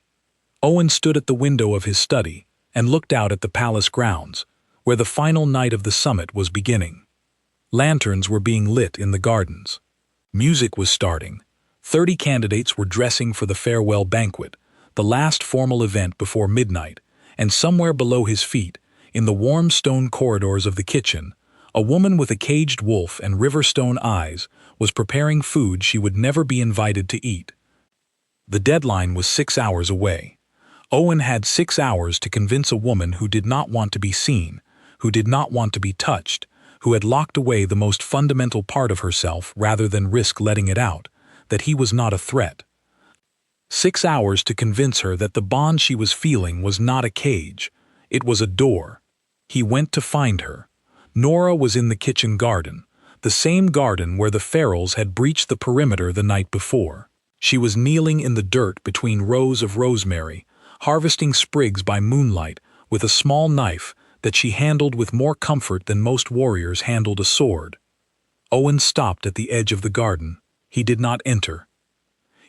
Owen stood at the window of his study and looked out at the palace grounds, where the final night of the summit was beginning. Lanterns were being lit in the gardens. Music was starting. 30 candidates were dressing for the farewell banquet, the last formal event before midnight, and somewhere below his feet, in the warm stone corridors of the kitchen, a woman with a caged wolf and riverstone eyes was preparing food she would never be invited to eat. The deadline was 6 hours away. Owen had 6 hours to convince a woman who did not want to be seen, who did not want to be touched, who had locked away the most fundamental part of herself rather than risk letting it out, that he was not a threat. 6 hours to convince her that the bond she was feeling was not a cage, it was a door. He went to find her. Nora was in the kitchen garden, the same garden where the ferals had breached the perimeter the night before. She was kneeling in the dirt between rows of rosemary, harvesting sprigs by moonlight with a small knife that she handled with more comfort than most warriors handled a sword. Owen stopped at the edge of the garden. He did not enter.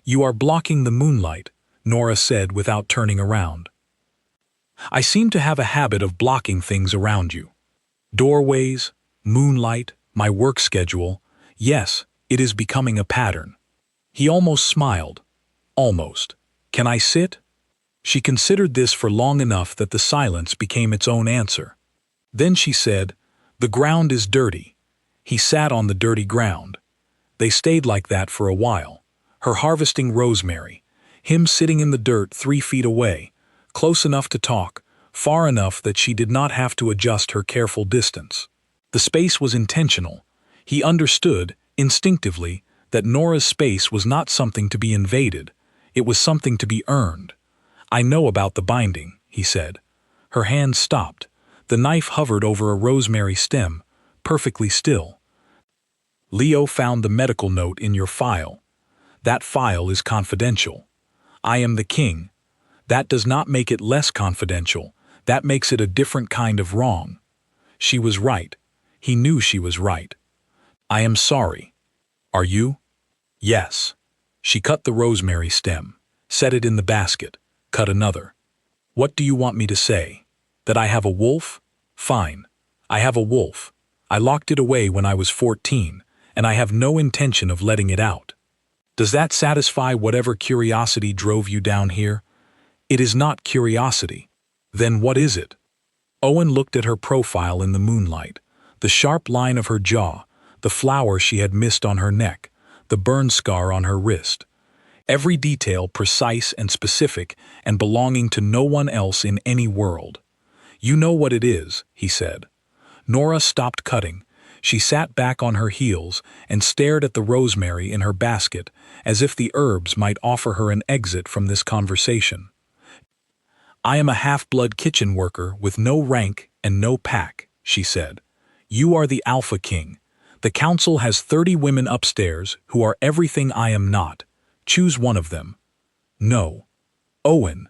"You are blocking the moonlight," Nora said without turning around. "I seem to have a habit of blocking things around you. Doorways, moonlight, my work schedule. Yes, it is becoming a pattern." He almost smiled. Almost. "Can I sit?" She considered this for long enough that the silence became its own answer. Then she said, "The ground is dirty." He sat on the dirty ground. They stayed like that for a while, her harvesting rosemary, him sitting in the dirt 3 feet away, close enough to talk, far enough that she did not have to adjust her careful distance. The space was intentional. He understood, instinctively, that Nora's space was not something to be invaded, it was something to be earned. "I know about the binding," he said. Her hand stopped. The knife hovered over a rosemary stem, perfectly still. "Leo found the medical note in your file. That file is confidential. I am the king. That does not make it less confidential. That makes it a different kind of wrong." She was right. He knew she was right. "I am sorry." "Are you?" "Yes." She cut the rosemary stem, set it in the basket, cut another. "What do you want me to say? That I have a wolf? Fine. I have a wolf. I locked it away when I was 14, and I have no intention of letting it out. Does that satisfy whatever curiosity drove you down here? It is not curiosity. Then what is it? Owen looked at her profile in the moonlight, the sharp line of her jaw, the flower she had missed on her neck, the burn scar on her wrist. Every detail precise and specific and belonging to no one else in any world. You know what it is, he said. Nora stopped cutting. She sat back on her heels and stared at the rosemary in her basket as if the herbs might offer her an exit from this conversation. I am a half-blood kitchen worker with no rank and no pack, she said. You are the Alpha King. The council has 30 women upstairs who are everything I am not. Choose one of them. No. Owen.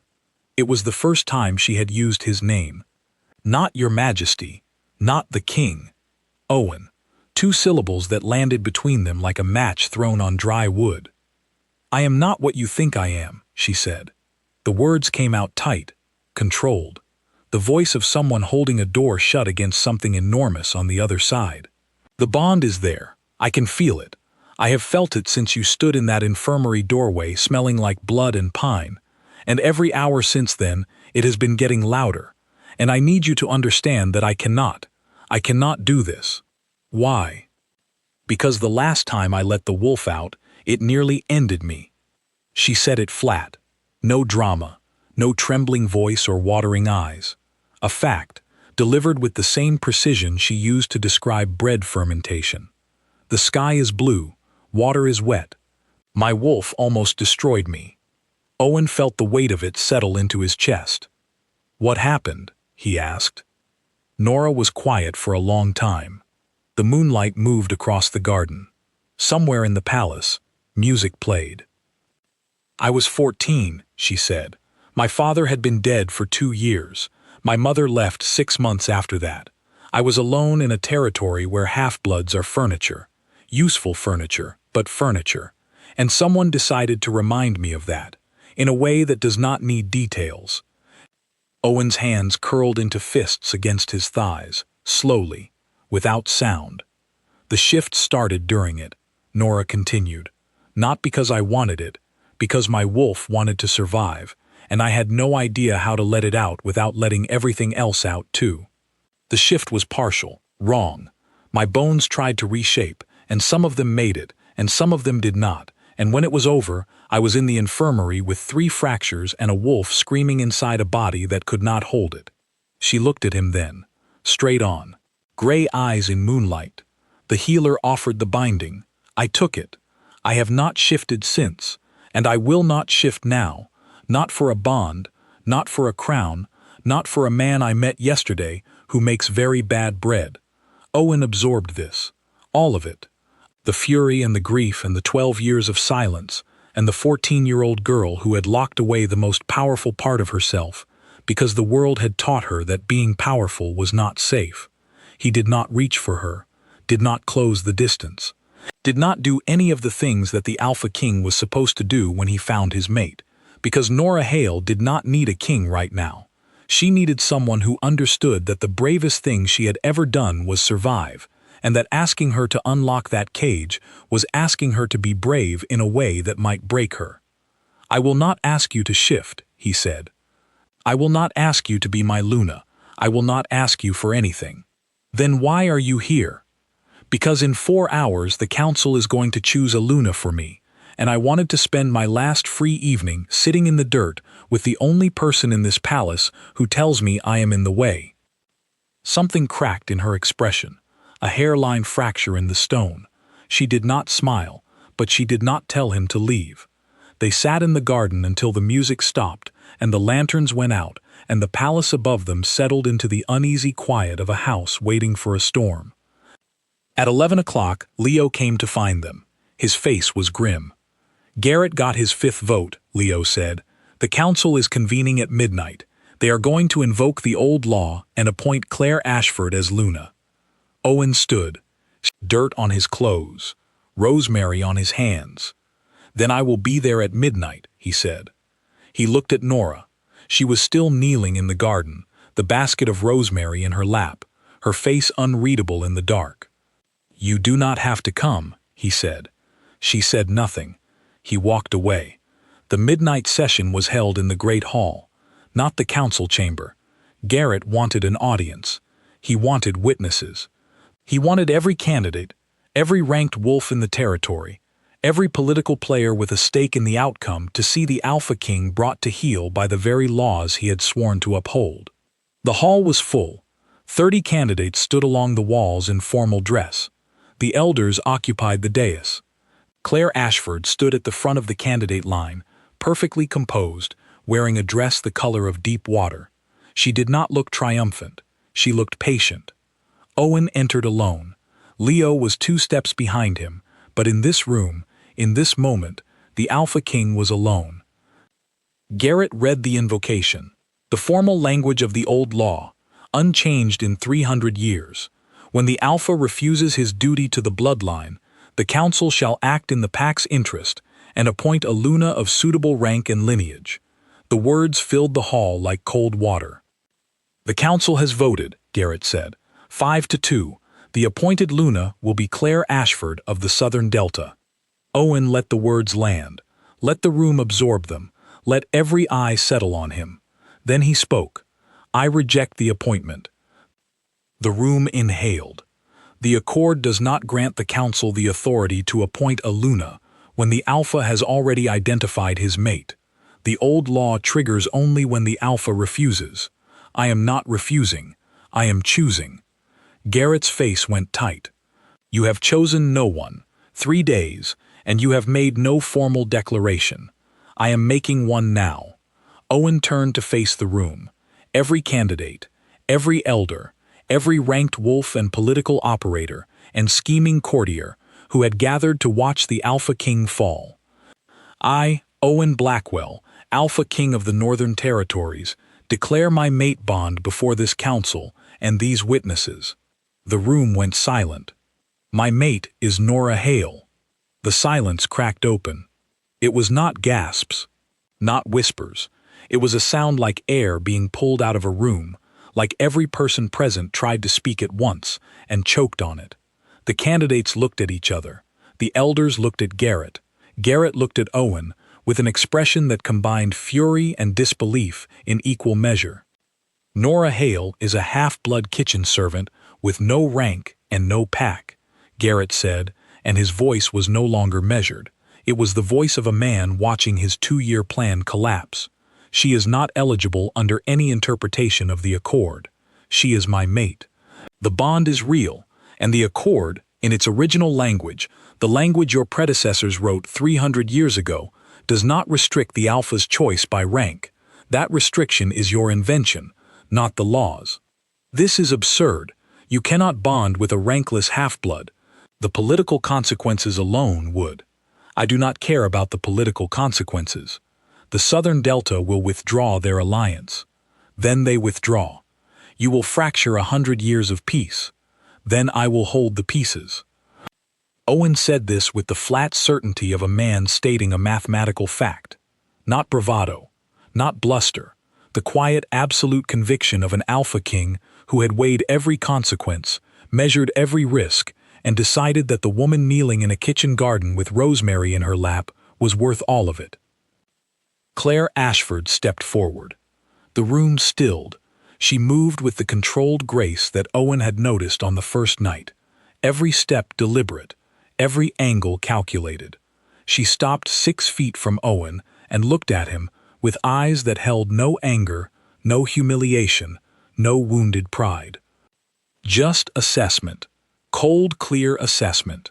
It was the first time she had used his name. Not your majesty. Not the king. Owen. 2 syllables that landed between them like a match thrown on dry wood. I am not what you think I am, she said. The words came out tight, controlled. The voice of someone holding a door shut against something enormous on the other side. The bond is there. I can feel it. I have felt it since you stood in that infirmary doorway smelling like blood and pine, and every hour since then it has been getting louder, and I need you to understand that I cannot do this. Why? Because the last time I let the wolf out, it nearly ended me. She said it flat. No drama, no trembling voice or watering eyes. A fact, delivered with the same precision she used to describe bread fermentation. The sky is blue, water is wet. My wolf almost destroyed me. Owen felt the weight of it settle into his chest. What happened? He asked. Nora was quiet for a long time. The moonlight moved across the garden. Somewhere in the palace, music played. I was 14, she said. My father had been dead for 2 years. My mother left 6 months after that. I was alone in a territory where half-bloods are furniture. Useful furniture, but furniture. And someone decided to remind me of that, in a way that does not need details. Owen's hands curled into fists against his thighs, slowly, without sound. The shift started during it, Nora continued. Not because I wanted it, because my wolf wanted to survive, and I had no idea how to let it out without letting everything else out too. The shift was partial, wrong. My bones tried to reshape, and some of them made it, and some of them did not, and when it was over, I was in the infirmary with 3 fractures and a wolf screaming inside a body that could not hold it. She looked at him then, straight on. Gray eyes in moonlight. The healer offered the binding. I took it. I have not shifted since, and I will not shift now, not for a bond, not for a crown, not for a man I met yesterday who makes very bad bread. Owen absorbed this, all of it. The fury and the grief and the 12 years of silence, and the 14-year-old girl who had locked away the most powerful part of herself, because the world had taught her that being powerful was not safe. He did not reach for her, did not close the distance, did not do any of the things that the Alpha King was supposed to do when he found his mate, because Nora Hale did not need a king right now. She needed someone who understood that the bravest thing she had ever done was survive, and that asking her to unlock that cage was asking her to be brave in a way that might break her. I will not ask you to shift, he said. I will not ask you to be my Luna. I will not ask you for anything. Then why are you here? Because in 4 hours the council is going to choose a Luna for me, and I wanted to spend my last free evening sitting in the dirt with the only person in this palace who tells me I am in the way. Something cracked in her expression, a hairline fracture in the stone. She did not smile, but she did not tell him to leave. They sat in the garden until the music stopped and the lanterns went out, and the palace above them settled into the uneasy quiet of a house waiting for a storm. At 11 o'clock, Leo came to find them. His face was grim. Garrett got his 5th vote, Leo said. The council is convening at midnight. They are going to invoke the old law and appoint Claire Ashford as Luna. Owen stood, dirt on his clothes, rosemary on his hands. Then I will be there at midnight, he said. He looked at Nora. She was still kneeling in the garden, the basket of rosemary in her lap, her face unreadable in the dark. "You do not have to come," he said. She said nothing. He walked away. The midnight session was held in the Great Hall, not the council chamber. Garrett wanted an audience. He wanted witnesses. He wanted every candidate, every ranked wolf in the territory, every political player with a stake in the outcome to see the Alpha King brought to heel by the very laws he had sworn to uphold. The hall was full. 30 candidates stood along the walls in formal dress. The elders occupied the dais. Claire Ashford stood at the front of the candidate line, perfectly composed, wearing a dress the color of deep water. She did not look triumphant. She looked patient. Owen entered alone. Leo was 2 steps behind him, but in this room, in this moment, the Alpha King was alone. Garrett read the invocation, the formal language of the old law, unchanged in 300 years. When the Alpha refuses his duty to the bloodline, the council shall act in the pack's interest and appoint a Luna of suitable rank and lineage. The words filled the hall like cold water. "The council has voted," Garrett said. 5-2. The appointed Luna will be Claire Ashford of the Southern Delta. Owen let the words land. Let the room absorb them. Let every eye settle on him. Then he spoke. "I reject the appointment." The room inhaled. The accord does not grant the council the authority to appoint a Luna when the Alpha has already identified his mate. The old law triggers only when the Alpha refuses. I am not refusing. I am choosing. Garrett's face went tight. "You have chosen no one. 3 days, and you have made no formal declaration. I am making one now." Owen turned to face the room. Every candidate, every elder, every ranked wolf and political operator and scheming courtier who had gathered to watch the Alpha King fall. "I, Owen Blackwell, Alpha King of the Northern Territories, declare my mate bond before this council and these witnesses." The room went silent. "My mate is Nora Hale." The silence cracked open. It was not gasps, not whispers. It was a sound like air being pulled out of a room, like every person present tried to speak at once and choked on it. The candidates looked at each other. The elders looked at Garrett. Garrett looked at Owen with an expression that combined fury and disbelief in equal measure. "Nora Hale is a half-blood kitchen servant with no rank and no pack," Garrett said, and his voice was no longer measured. It was the voice of a man watching his 2-year plan collapse. "She is not eligible under any interpretation of the accord. She is my mate. The bond is real, and the accord, in its original language, the language your predecessors wrote 300 years ago, does not restrict the Alpha's choice by rank. That restriction is your invention, not the law's. This is absurd. You cannot bond with a rankless half-blood. The political consequences alone would. I do not care about the political consequences. The Southern Delta will withdraw their alliance. Then they withdraw. You will fracture 100 years of peace. Then I will hold the pieces." Owen said this with the flat certainty of a man stating a mathematical fact. Not bravado, not bluster, the quiet absolute conviction of an Alpha King who had weighed every consequence, measured every risk, and decided that the woman kneeling in a kitchen garden with rosemary in her lap was worth all of it. Claire Ashford stepped forward. The room stilled. She moved with the controlled grace that Owen had noticed on the first night. Every step deliberate, every angle calculated. She stopped 6 feet from Owen and looked at him with eyes that held no anger, no humiliation, no wounded pride. Just assessment. Cold, clear assessment.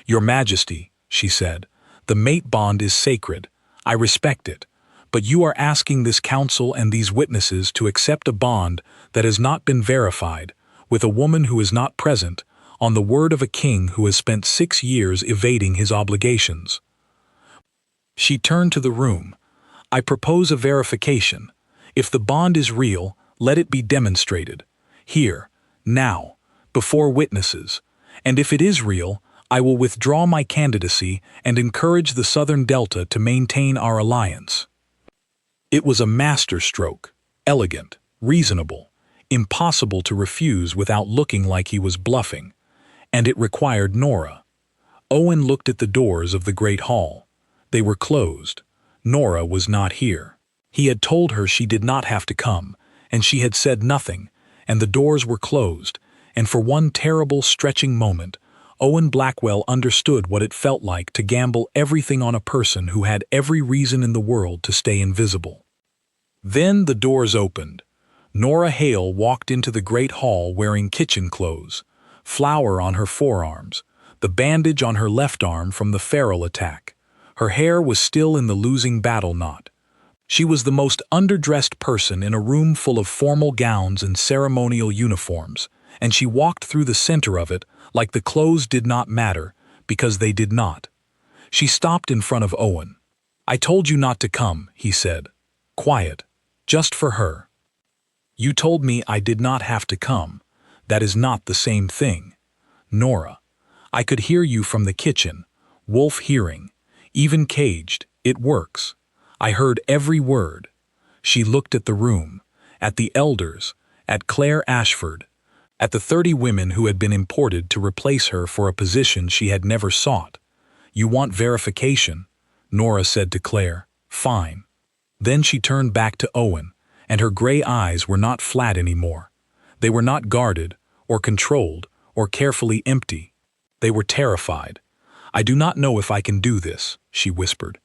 "Your Majesty," she said, "the mate bond is sacred. I respect it. But you are asking this council and these witnesses to accept a bond that has not been verified, with a woman who is not present, on the word of a king who has spent 6 years evading his obligations." She turned to the room. "I propose a verification. If the bond is real, let it be demonstrated. Here, now, before witnesses. And if it is real, I will withdraw my candidacy and encourage the Southern Delta to maintain our alliance." It was a masterstroke, elegant, reasonable, impossible to refuse without looking like he was bluffing. And it required Nora. Owen looked at the doors of the great hall. They were closed. Nora was not here. He had told her she did not have to come, and she had said nothing, and the doors were closed, and for one terrible stretching moment, Owen Blackwell understood what it felt like to gamble everything on a person who had every reason in the world to stay invisible. Then the doors opened. Nora Hale walked into the great hall wearing kitchen clothes, flour on her forearms, the bandage on her left arm from the feral attack. Her hair was still in the losing battle knot. She was the most underdressed person in a room full of formal gowns and ceremonial uniforms, and she walked through the center of it like the clothes did not matter, because they did not. She stopped in front of Owen. "I told you not to come," he said. Quiet, just for her. "You told me I did not have to come. That is not the same thing. Nora, I could hear you from the kitchen, wolf hearing, even caged, it works. I heard every word." She looked at the room, at the elders, at Claire Ashford, at the 30 women who had been imported to replace her for a position she had never sought. "You want verification?" Nora said to Claire. "Fine." Then she turned back to Owen, and her gray eyes were not flat anymore. They were not guarded, or controlled, or carefully empty. They were terrified. "I do not know if I can do this," she whispered.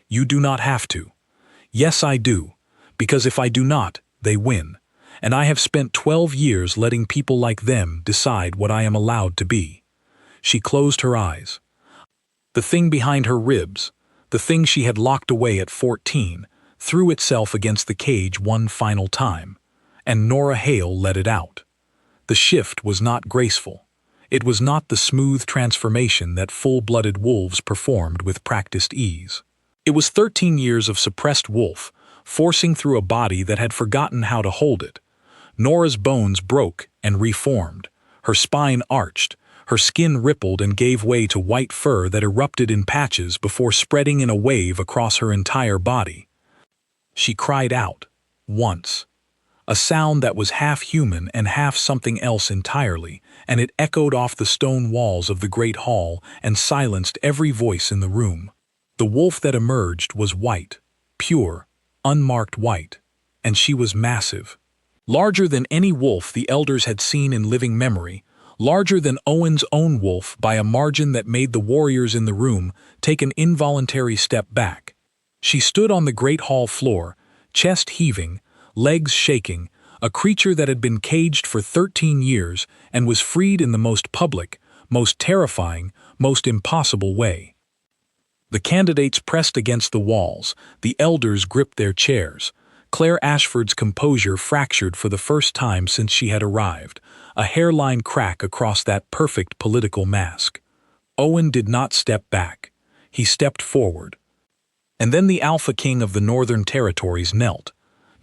"You do not have to." "Yes, I do, because if I do not, they win. And I have spent 12 years letting people like them decide what I am allowed to be." She closed her eyes. The thing behind her ribs, the thing she had locked away at 14, threw itself against the cage one final time, and Nora Hale let it out. The shift was not graceful. It was not the smooth transformation that full-blooded wolves performed with practiced ease. It was 13 years of suppressed wolf, forcing through a body that had forgotten how to hold it. Nora's bones broke and reformed. Her spine arched. Her skin rippled and gave way to white fur that erupted in patches before spreading in a wave across her entire body. She cried out, once. A sound that was half human and half something else entirely, and it echoed off the stone walls of the great hall and silenced every voice in the room. The wolf that emerged was white, pure, unmarked white, and she was massive. Larger than any wolf the elders had seen in living memory, larger than Owen's own wolf by a margin that made the warriors in the room take an involuntary step back. She stood on the great hall floor, chest heaving, legs shaking, a creature that had been caged for 13 years and was freed in the most public, most terrifying, most impossible way. The candidates pressed against the walls, the elders gripped their chairs. Claire Ashford's composure fractured for the first time since she had arrived, a hairline crack across that perfect political mask. Owen did not step back. He stepped forward. And then the Alpha King of the Northern Territories knelt.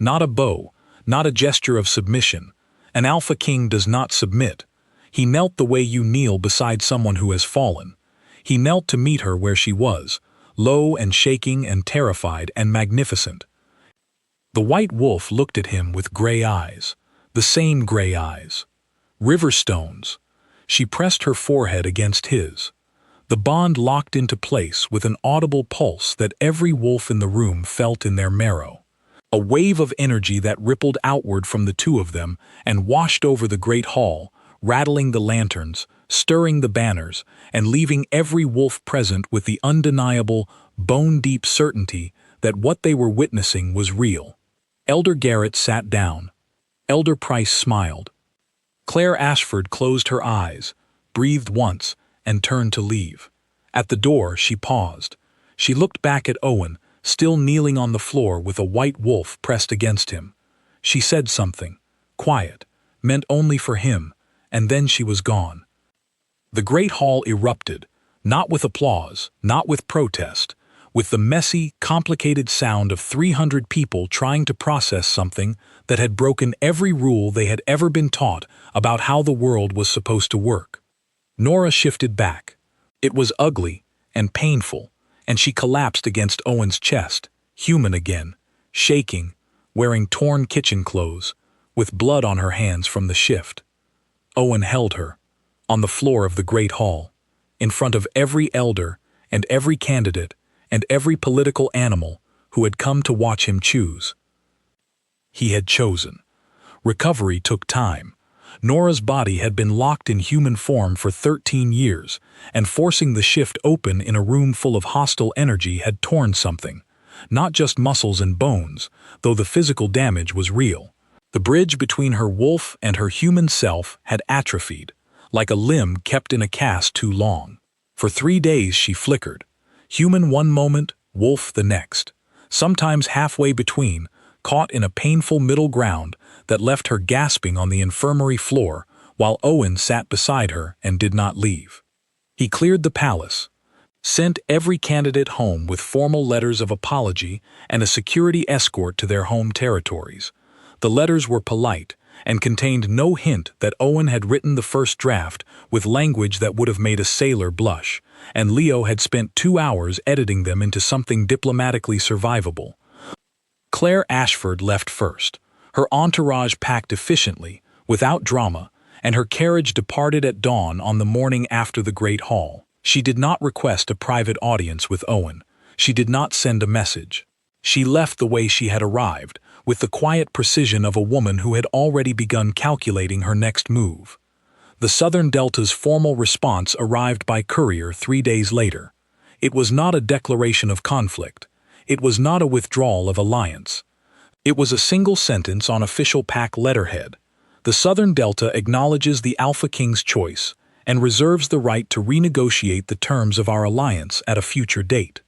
Not a bow, not a gesture of submission. An Alpha King does not submit. He knelt the way you kneel beside someone who has fallen. He knelt to meet her where she was, low and shaking and terrified and magnificent. The white wolf looked at him with gray eyes, the same gray eyes. River stones. She pressed her forehead against his. The bond locked into place with an audible pulse that every wolf in the room felt in their marrow. A wave of energy that rippled outward from the two of them and washed over the great hall, rattling the lanterns, stirring the banners, and leaving every wolf present with the undeniable, bone-deep certainty that what they were witnessing was real. Elder Garrett sat down. Elder Price smiled. Claire Ashford closed her eyes, breathed once, and turned to leave. At the door, she paused. She looked back at Owen, still kneeling on the floor with a white wolf pressed against him. She said something, quiet, meant only for him, and then she was gone. The great hall erupted, not with applause, not with protest, with the messy, complicated sound of 300 people trying to process something that had broken every rule they had ever been taught about how the world was supposed to work. Nora shifted back. It was ugly and painful, and she collapsed against Owen's chest, human again, shaking, wearing torn kitchen clothes, with blood on her hands from the shift. Owen held her. on the floor of the Great Hall, in front of every elder and every candidate and every political animal who had come to watch him choose. He had chosen. Recovery took time. Nora's body had been locked in human form for 13 years, and forcing the shift open in a room full of hostile energy had torn something. Not just muscles and bones, though the physical damage was real. The bridge between her wolf and her human self had atrophied, like a limb kept in a cast too long. For 3 days she flickered, human one moment, wolf the next, sometimes halfway between, caught in a painful middle ground that left her gasping on the infirmary floor while Owen sat beside her and did not leave. He cleared the palace, sent every candidate home with formal letters of apology and a security escort to their home territories. The letters were polite and contained no hint that Owen had written the first draft with language that would have made a sailor blush, and Leo had spent 2 hours editing them into something diplomatically survivable. Claire Ashford left first. Her entourage packed efficiently, without drama, and her carriage departed at dawn on the morning after the Great Hall. She did not request a private audience with Owen. She did not send a message. She left the way she had arrived, with the quiet precision of a woman who had already begun calculating her next move. The Southern Delta's formal response arrived by courier 3 days later. It was not a declaration of conflict. It was not a withdrawal of alliance. It was a single sentence on official pack letterhead. The Southern Delta acknowledges the Alpha King's choice and reserves the right to renegotiate the terms of our alliance at a future date.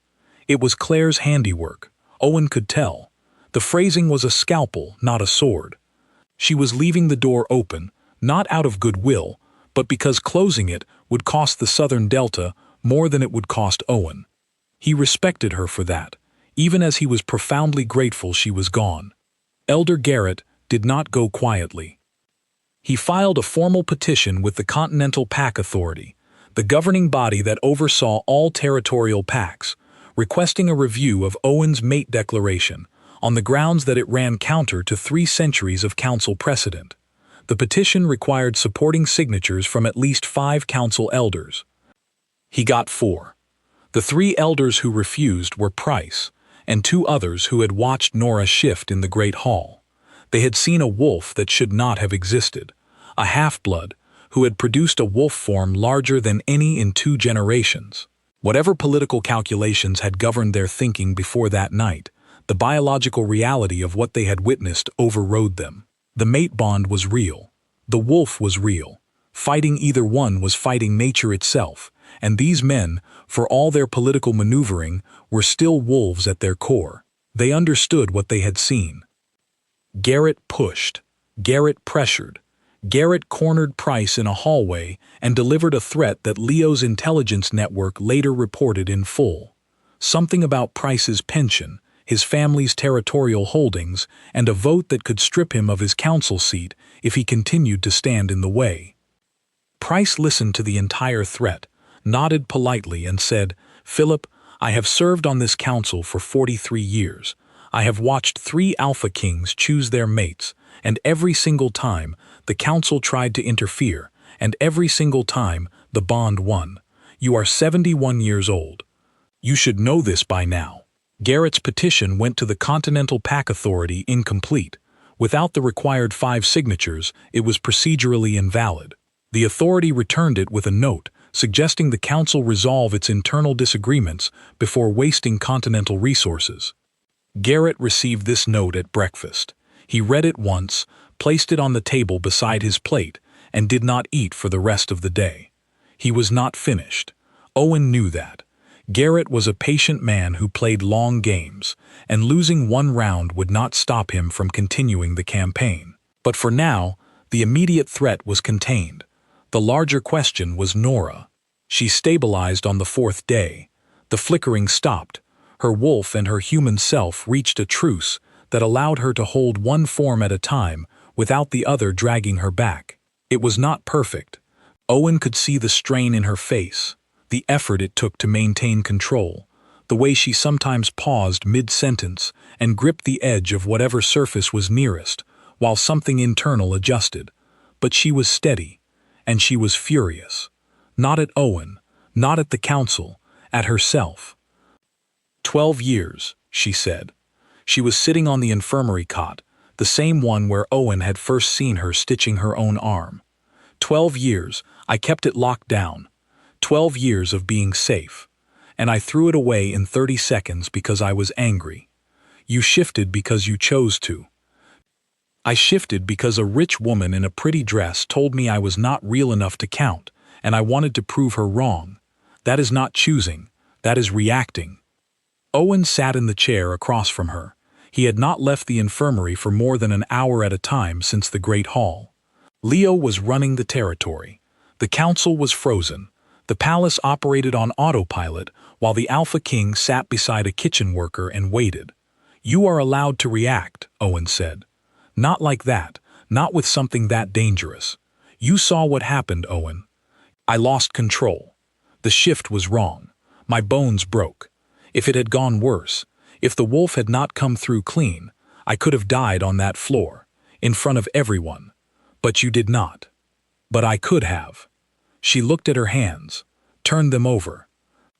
It was Claire's handiwork. Owen could tell. The phrasing was a scalpel, not a sword. She was leaving the door open, not out of goodwill, but because closing it would cost the Southern Delta more than it would cost Owen. He respected her for that, even as he was profoundly grateful she was gone. Elder Garrett did not go quietly. He filed a formal petition with the Continental Pack Authority, the governing body that oversaw all territorial packs, requesting a review of Owen's mate declaration, on the grounds that it ran counter to 3 centuries of council precedent. The petition required supporting signatures from at least 5 council elders. He got 4. The 3 elders who refused were Price, and 2 others who had watched Nora shift in the Great Hall. They had seen a wolf that should not have existed, a half-blood who had produced a wolf form larger than any in 2 generations. Whatever political calculations had governed their thinking before that night, the biological reality of what they had witnessed overrode them. The mate bond was real. The wolf was real. Fighting either one was fighting nature itself, and these men, for all their political maneuvering, were still wolves at their core. They understood what they had seen. Garrett pushed. Garrett pressured. Garrett cornered Price in a hallway and delivered a threat that Leo's intelligence network later reported in full. Something about Price's pension, his family's territorial holdings, and a vote that could strip him of his council seat if he continued to stand in the way. Price listened to the entire threat, nodded politely and said, "Philip, I have served on this council for 43 years. I have watched 3 Alpha Kings choose their mates, and every single time the council tried to interfere, and every single time the bond won. You are 71 years old. You should know this by now." Garrett's petition went to the Continental Pack Authority incomplete. Without the required 5 signatures, it was procedurally invalid. The authority returned it with a note, suggesting the council resolve its internal disagreements before wasting continental resources. Garrett received this note at breakfast. He read it once, placed it on the table beside his plate, and did not eat for the rest of the day. He was not finished. Owen knew that. Garrett was a patient man who played long games, and losing 1 round would not stop him from continuing the campaign. But for now, the immediate threat was contained. The larger question was Nora. She stabilized on the 4th day. The flickering stopped. Her wolf and her human self reached a truce that allowed her to hold one form at a time without the other dragging her back. It was not perfect. Owen could see the strain in her face, the effort it took to maintain control, the way she sometimes paused mid-sentence and gripped the edge of whatever surface was nearest, while something internal adjusted. But she was steady, and she was furious. Not at Owen, not at the council, at herself. 12 years, she said. She was sitting on the infirmary cot, the same one where Owen had first seen her stitching her own arm. 12 years, I kept it locked down. 12 years of being safe. And I threw it away in 30 seconds because I was angry. You shifted because you chose to. I shifted because a rich woman in a pretty dress told me I was not real enough to count, and I wanted to prove her wrong. That is not choosing, that is reacting. Owen sat in the chair across from her. He had not left the infirmary for more than an hour at a time since the Great Hall. Leo was running the territory. The council was frozen. The palace operated on autopilot while the Alpha King sat beside a kitchen worker and waited. You are allowed to react, Owen said. Not like that, not with something that dangerous. You saw what happened, Owen. I lost control. The shift was wrong. My bones broke. If it had gone worse, if the wolf had not come through clean, I could have died on that floor, in front of everyone. But you did not. But I could have. She looked at her hands, turned them over.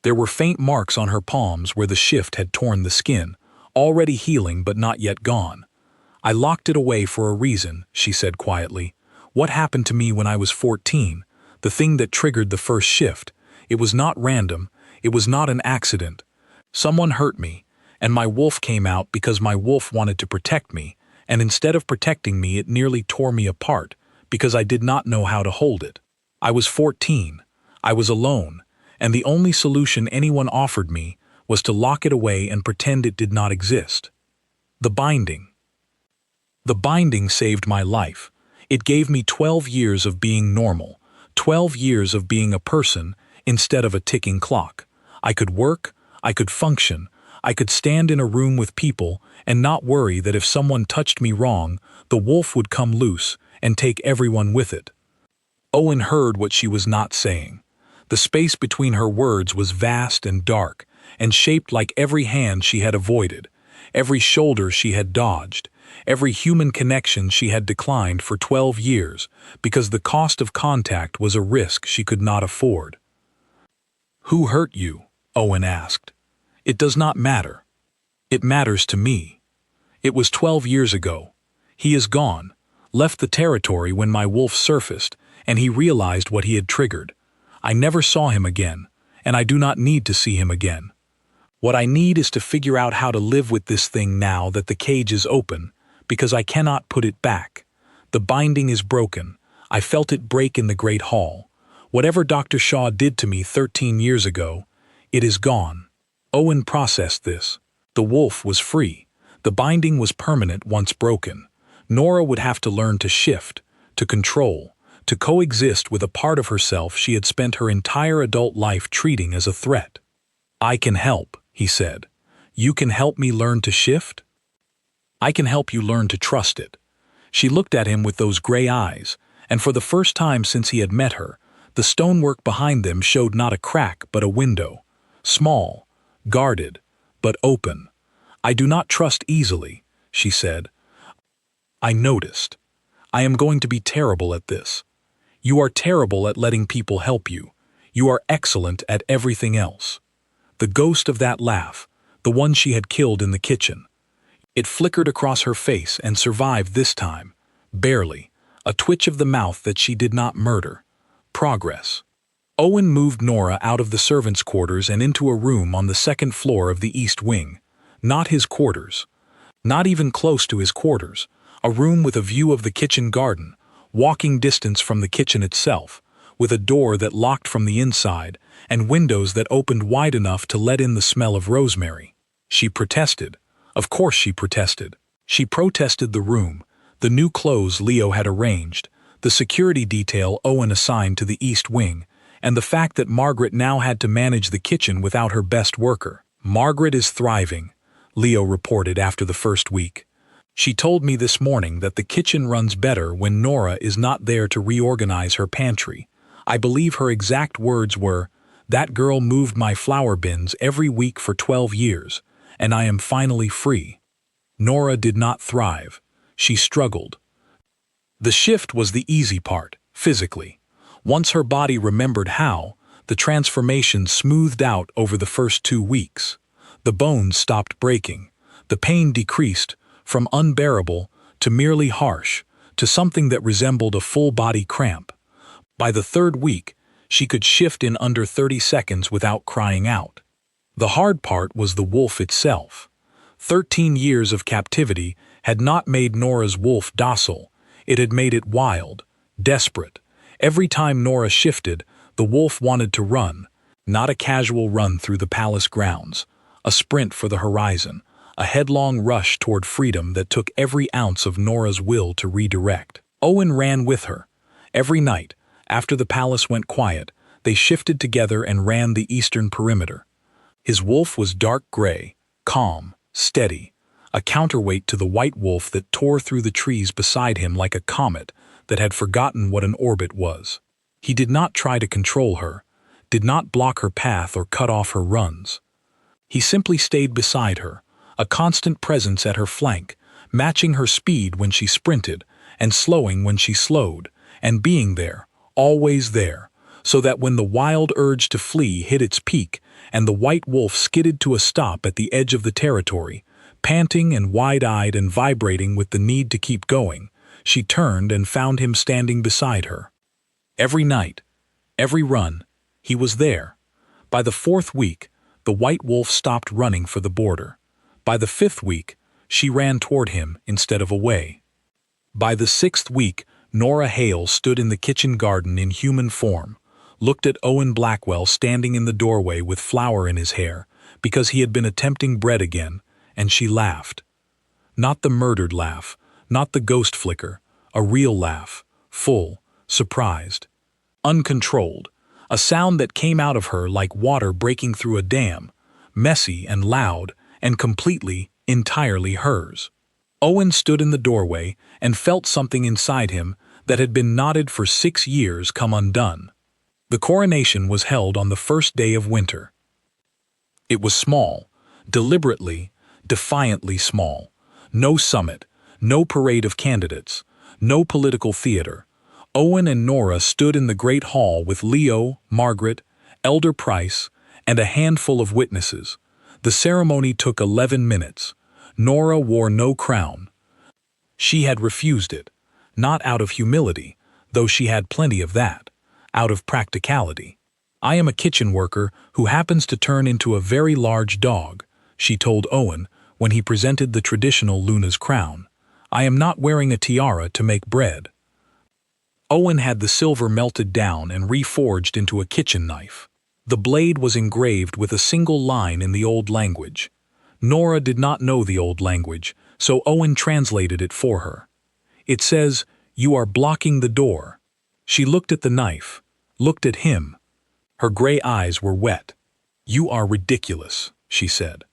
There were faint marks on her palms where the shift had torn the skin, already healing but not yet gone. I locked it away for a reason, she said quietly. What happened to me when I was 14? The thing that triggered the first shift. It was not random. It was not an accident. Someone hurt me, and my wolf came out because my wolf wanted to protect me, and instead of protecting me, it nearly tore me apart because I did not know how to hold it. I was 14. I was alone, and the only solution anyone offered me was to lock it away and pretend it did not exist. The binding. The binding saved my life. It gave me 12 years of being normal, 12 years of being a person instead of a ticking clock. I could work, I could function, I could stand in a room with people and not worry that if someone touched me wrong, the wolf would come loose and take everyone with it. Owen heard what she was not saying. The space between her words was vast and dark, and shaped like every hand she had avoided, every shoulder she had dodged, every human connection she had declined for 12 years, because the cost of contact was a risk she could not afford. Who hurt you? Owen asked. It does not matter. It matters to me. It was 12 years ago. He is gone, left the territory when my wolf surfaced, and he realized what he had triggered. I never saw him again, and I do not need to see him again. What I need is to figure out how to live with this thing now that the cage is open, because I cannot put it back. The binding is broken. I felt it break in the Great Hall. Whatever Dr. Shaw did to me 13 years ago, it is gone. Owen processed this. The wolf was free. The binding was permanent once broken. Nora would have to learn to shift, to control, to coexist with a part of herself she had spent her entire adult life treating as a threat. I can help, he said. You can help me learn to shift? I can help you learn to trust it. She looked at him with those gray eyes, and for the first time since he had met her, the stonework behind them showed not a crack but a window. Small, guarded, but open. I do not trust easily, she said. I noticed. I am going to be terrible at this. You are terrible at letting people help you. You are excellent at everything else. The ghost of that laugh, the one she had killed in the kitchen. It flickered across her face and survived this time, barely, a twitch of the mouth that she did not murder. Progress. Owen moved Nora out of the servants' quarters and into a room on the second floor of the East Wing. Not his quarters. Not even close to his quarters. A room with a view of the kitchen garden, walking distance from the kitchen itself, with a door that locked from the inside, and windows that opened wide enough to let in the smell of rosemary. She protested. Of course she protested. She protested the room, the new clothes Leo had arranged, the security detail Owen assigned to the East Wing, and the fact that Margaret now had to manage the kitchen without her best worker. Margaret is thriving, Leo reported after the first week. She told me this morning that the kitchen runs better when Nora is not there to reorganize her pantry. I believe her exact words were, "That girl moved my flour bins every week for 12 years, and I am finally free." Nora did not thrive. She struggled. The shift was the easy part, physically. Once her body remembered how, the transformation smoothed out over the first 2 weeks. The bones stopped breaking. The pain decreased from unbearable to merely harsh, to something that resembled a full-body cramp. By the 3rd week, she could shift in under 30 seconds without crying out. The hard part was the wolf itself. 13 years of captivity had not made Nora's wolf docile. It had made it wild, desperate. Every time Nora shifted, the wolf wanted to run, not a casual run through the palace grounds, a sprint for the horizon, a headlong rush toward freedom that took every ounce of Nora's will to redirect. Owen ran with her. Every night, after the palace went quiet, they shifted together and ran the eastern perimeter. His wolf was dark gray, calm, steady, a counterweight to the white wolf that tore through the trees beside him like a comet that had forgotten what an orbit was. He did not try to control her, did not block her path or cut off her runs. He simply stayed beside her, a constant presence at her flank, matching her speed when she sprinted, and slowing when she slowed, and being there, always there, so that when the wild urge to flee hit its peak and the white wolf skidded to a stop at the edge of the territory, panting and wide-eyed and vibrating with the need to keep going, she turned and found him standing beside her. Every night, every run, he was there. By the 4th week, the white wolf stopped running for the border. By the 5th week, she ran toward him instead of away. By the 6th week, Nora Hale stood in the kitchen garden in human form, looked at Owen Blackwell standing in the doorway with flour in his hair because he had been attempting bread again, and she laughed. Not the murdered laugh, not the ghost flicker, a real laugh, full, surprised, uncontrolled, a sound that came out of her like water breaking through a dam, messy and loud and completely, entirely hers. Owen stood in the doorway and felt something inside him that had been knotted for 6 years come undone. The coronation was held on the first day of winter. It was small, deliberately, defiantly small. No summit, no parade of candidates, no political theater. Owen and Nora stood in the great hall with Leo, Margaret, Elder Price, and a handful of witnesses. The ceremony took 11 minutes. Nora wore no crown. She had refused it, not out of humility, though she had plenty of that, out of practicality. "I am a kitchen worker who happens to turn into a very large dog," she told Owen when he presented the traditional Luna's crown. "I am not wearing a tiara to make bread." Owen had the silver melted down and reforged into a kitchen knife. The blade was engraved with a single line in the old language. Nora did not know the old language, so Owen translated it for her. It says, "You are blocking the door." She looked at the knife, looked at him. Her gray eyes were wet. "You are ridiculous," she said.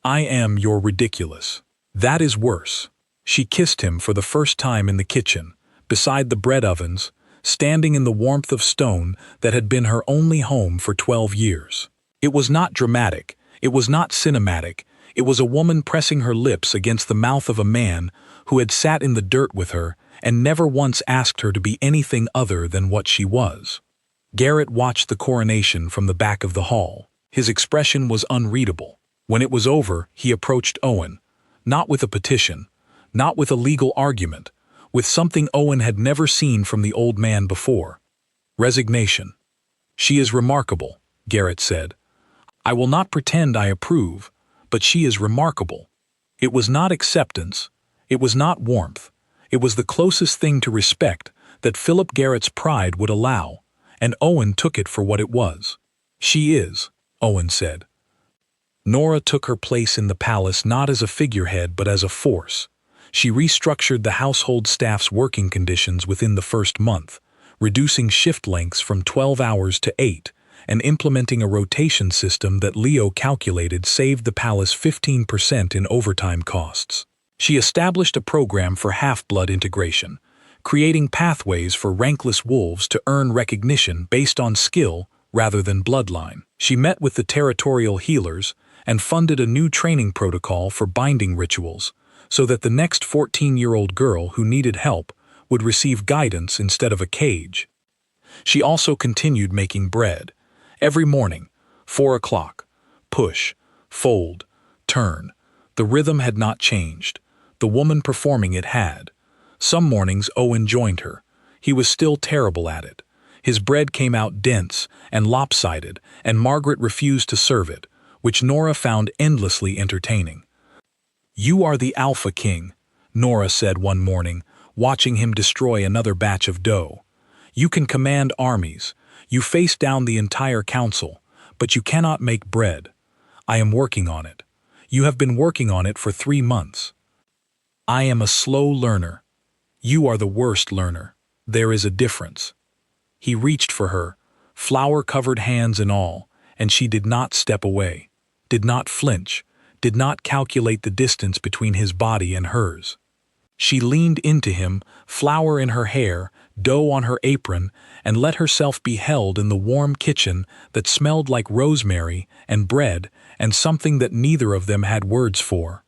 "I am your ridiculous. That is worse." She kissed him for the first time in the kitchen, beside the bread ovens, standing in the warmth of stone that had been her only home for 12 years. It was not dramatic, it was not cinematic, it was a woman pressing her lips against the mouth of a man who had sat in the dirt with her and never once asked her to be anything other than what she was. Garrett watched the coronation from the back of the hall. His expression was unreadable. When it was over, he approached Owen, not with a petition, not with a legal argument, with something Owen had never seen from the old man before. Resignation. "She is remarkable," Garrett said. "I will not pretend I approve, but she is remarkable." It was not acceptance, it was not warmth, it was the closest thing to respect that Philip Garrett's pride would allow, and Owen took it for what it was. "She is," Owen said. Nora took her place in the palace not as a figurehead but as a force. She restructured the household staff's working conditions within the first month, reducing shift lengths from 12 hours to 8, and implementing a rotation system that Leo calculated saved the palace 15% in overtime costs. She established a program for half-blood integration, creating pathways for rankless wolves to earn recognition based on skill rather than bloodline. She met with the territorial healers and funded a new training protocol for binding rituals, so that the next 14-year-old girl who needed help would receive guidance instead of a cage. She also continued making bread. Every morning, 4 o'clock. Push, fold, turn. The rhythm had not changed. The woman performing it had. Some mornings Owen joined her. He was still terrible at it. His bread came out dense and lopsided, and Margaret refused to serve it, which Nora found endlessly entertaining. "You are the Alpha King," Nora said one morning, watching him destroy another batch of dough. "You can command armies. You face down the entire council, but you cannot make bread. I am working on it. You have been working on it for 3 months. I am a slow learner. You are the worst learner. There is a difference." He reached for her, flour-covered hands and all, and she did not step away, did not flinch, did not calculate the distance between his body and hers. She leaned into him, flour in her hair, dough on her apron, and let herself be held in the warm kitchen that smelled like rosemary and bread and something that neither of them had words for.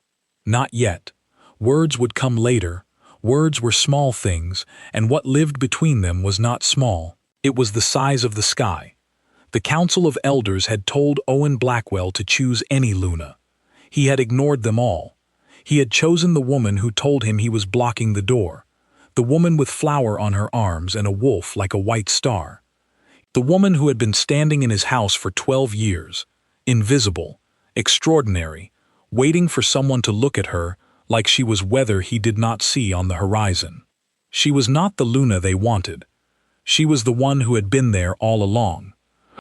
Not yet. Words would come later. Words were small things, and what lived between them was not small. It was the size of the sky. The Council of Elders had told Owen Blackwell to choose any Luna. He had ignored them all. He had chosen the woman who told him he was blocking the door, the woman with flour on her arms and a wolf like a white star, the woman who had been standing in his house for 12 years, invisible, extraordinary, waiting for someone to look at her like she was weather he did not see on the horizon. She was not the Luna they wanted. She was the one who had been there all along.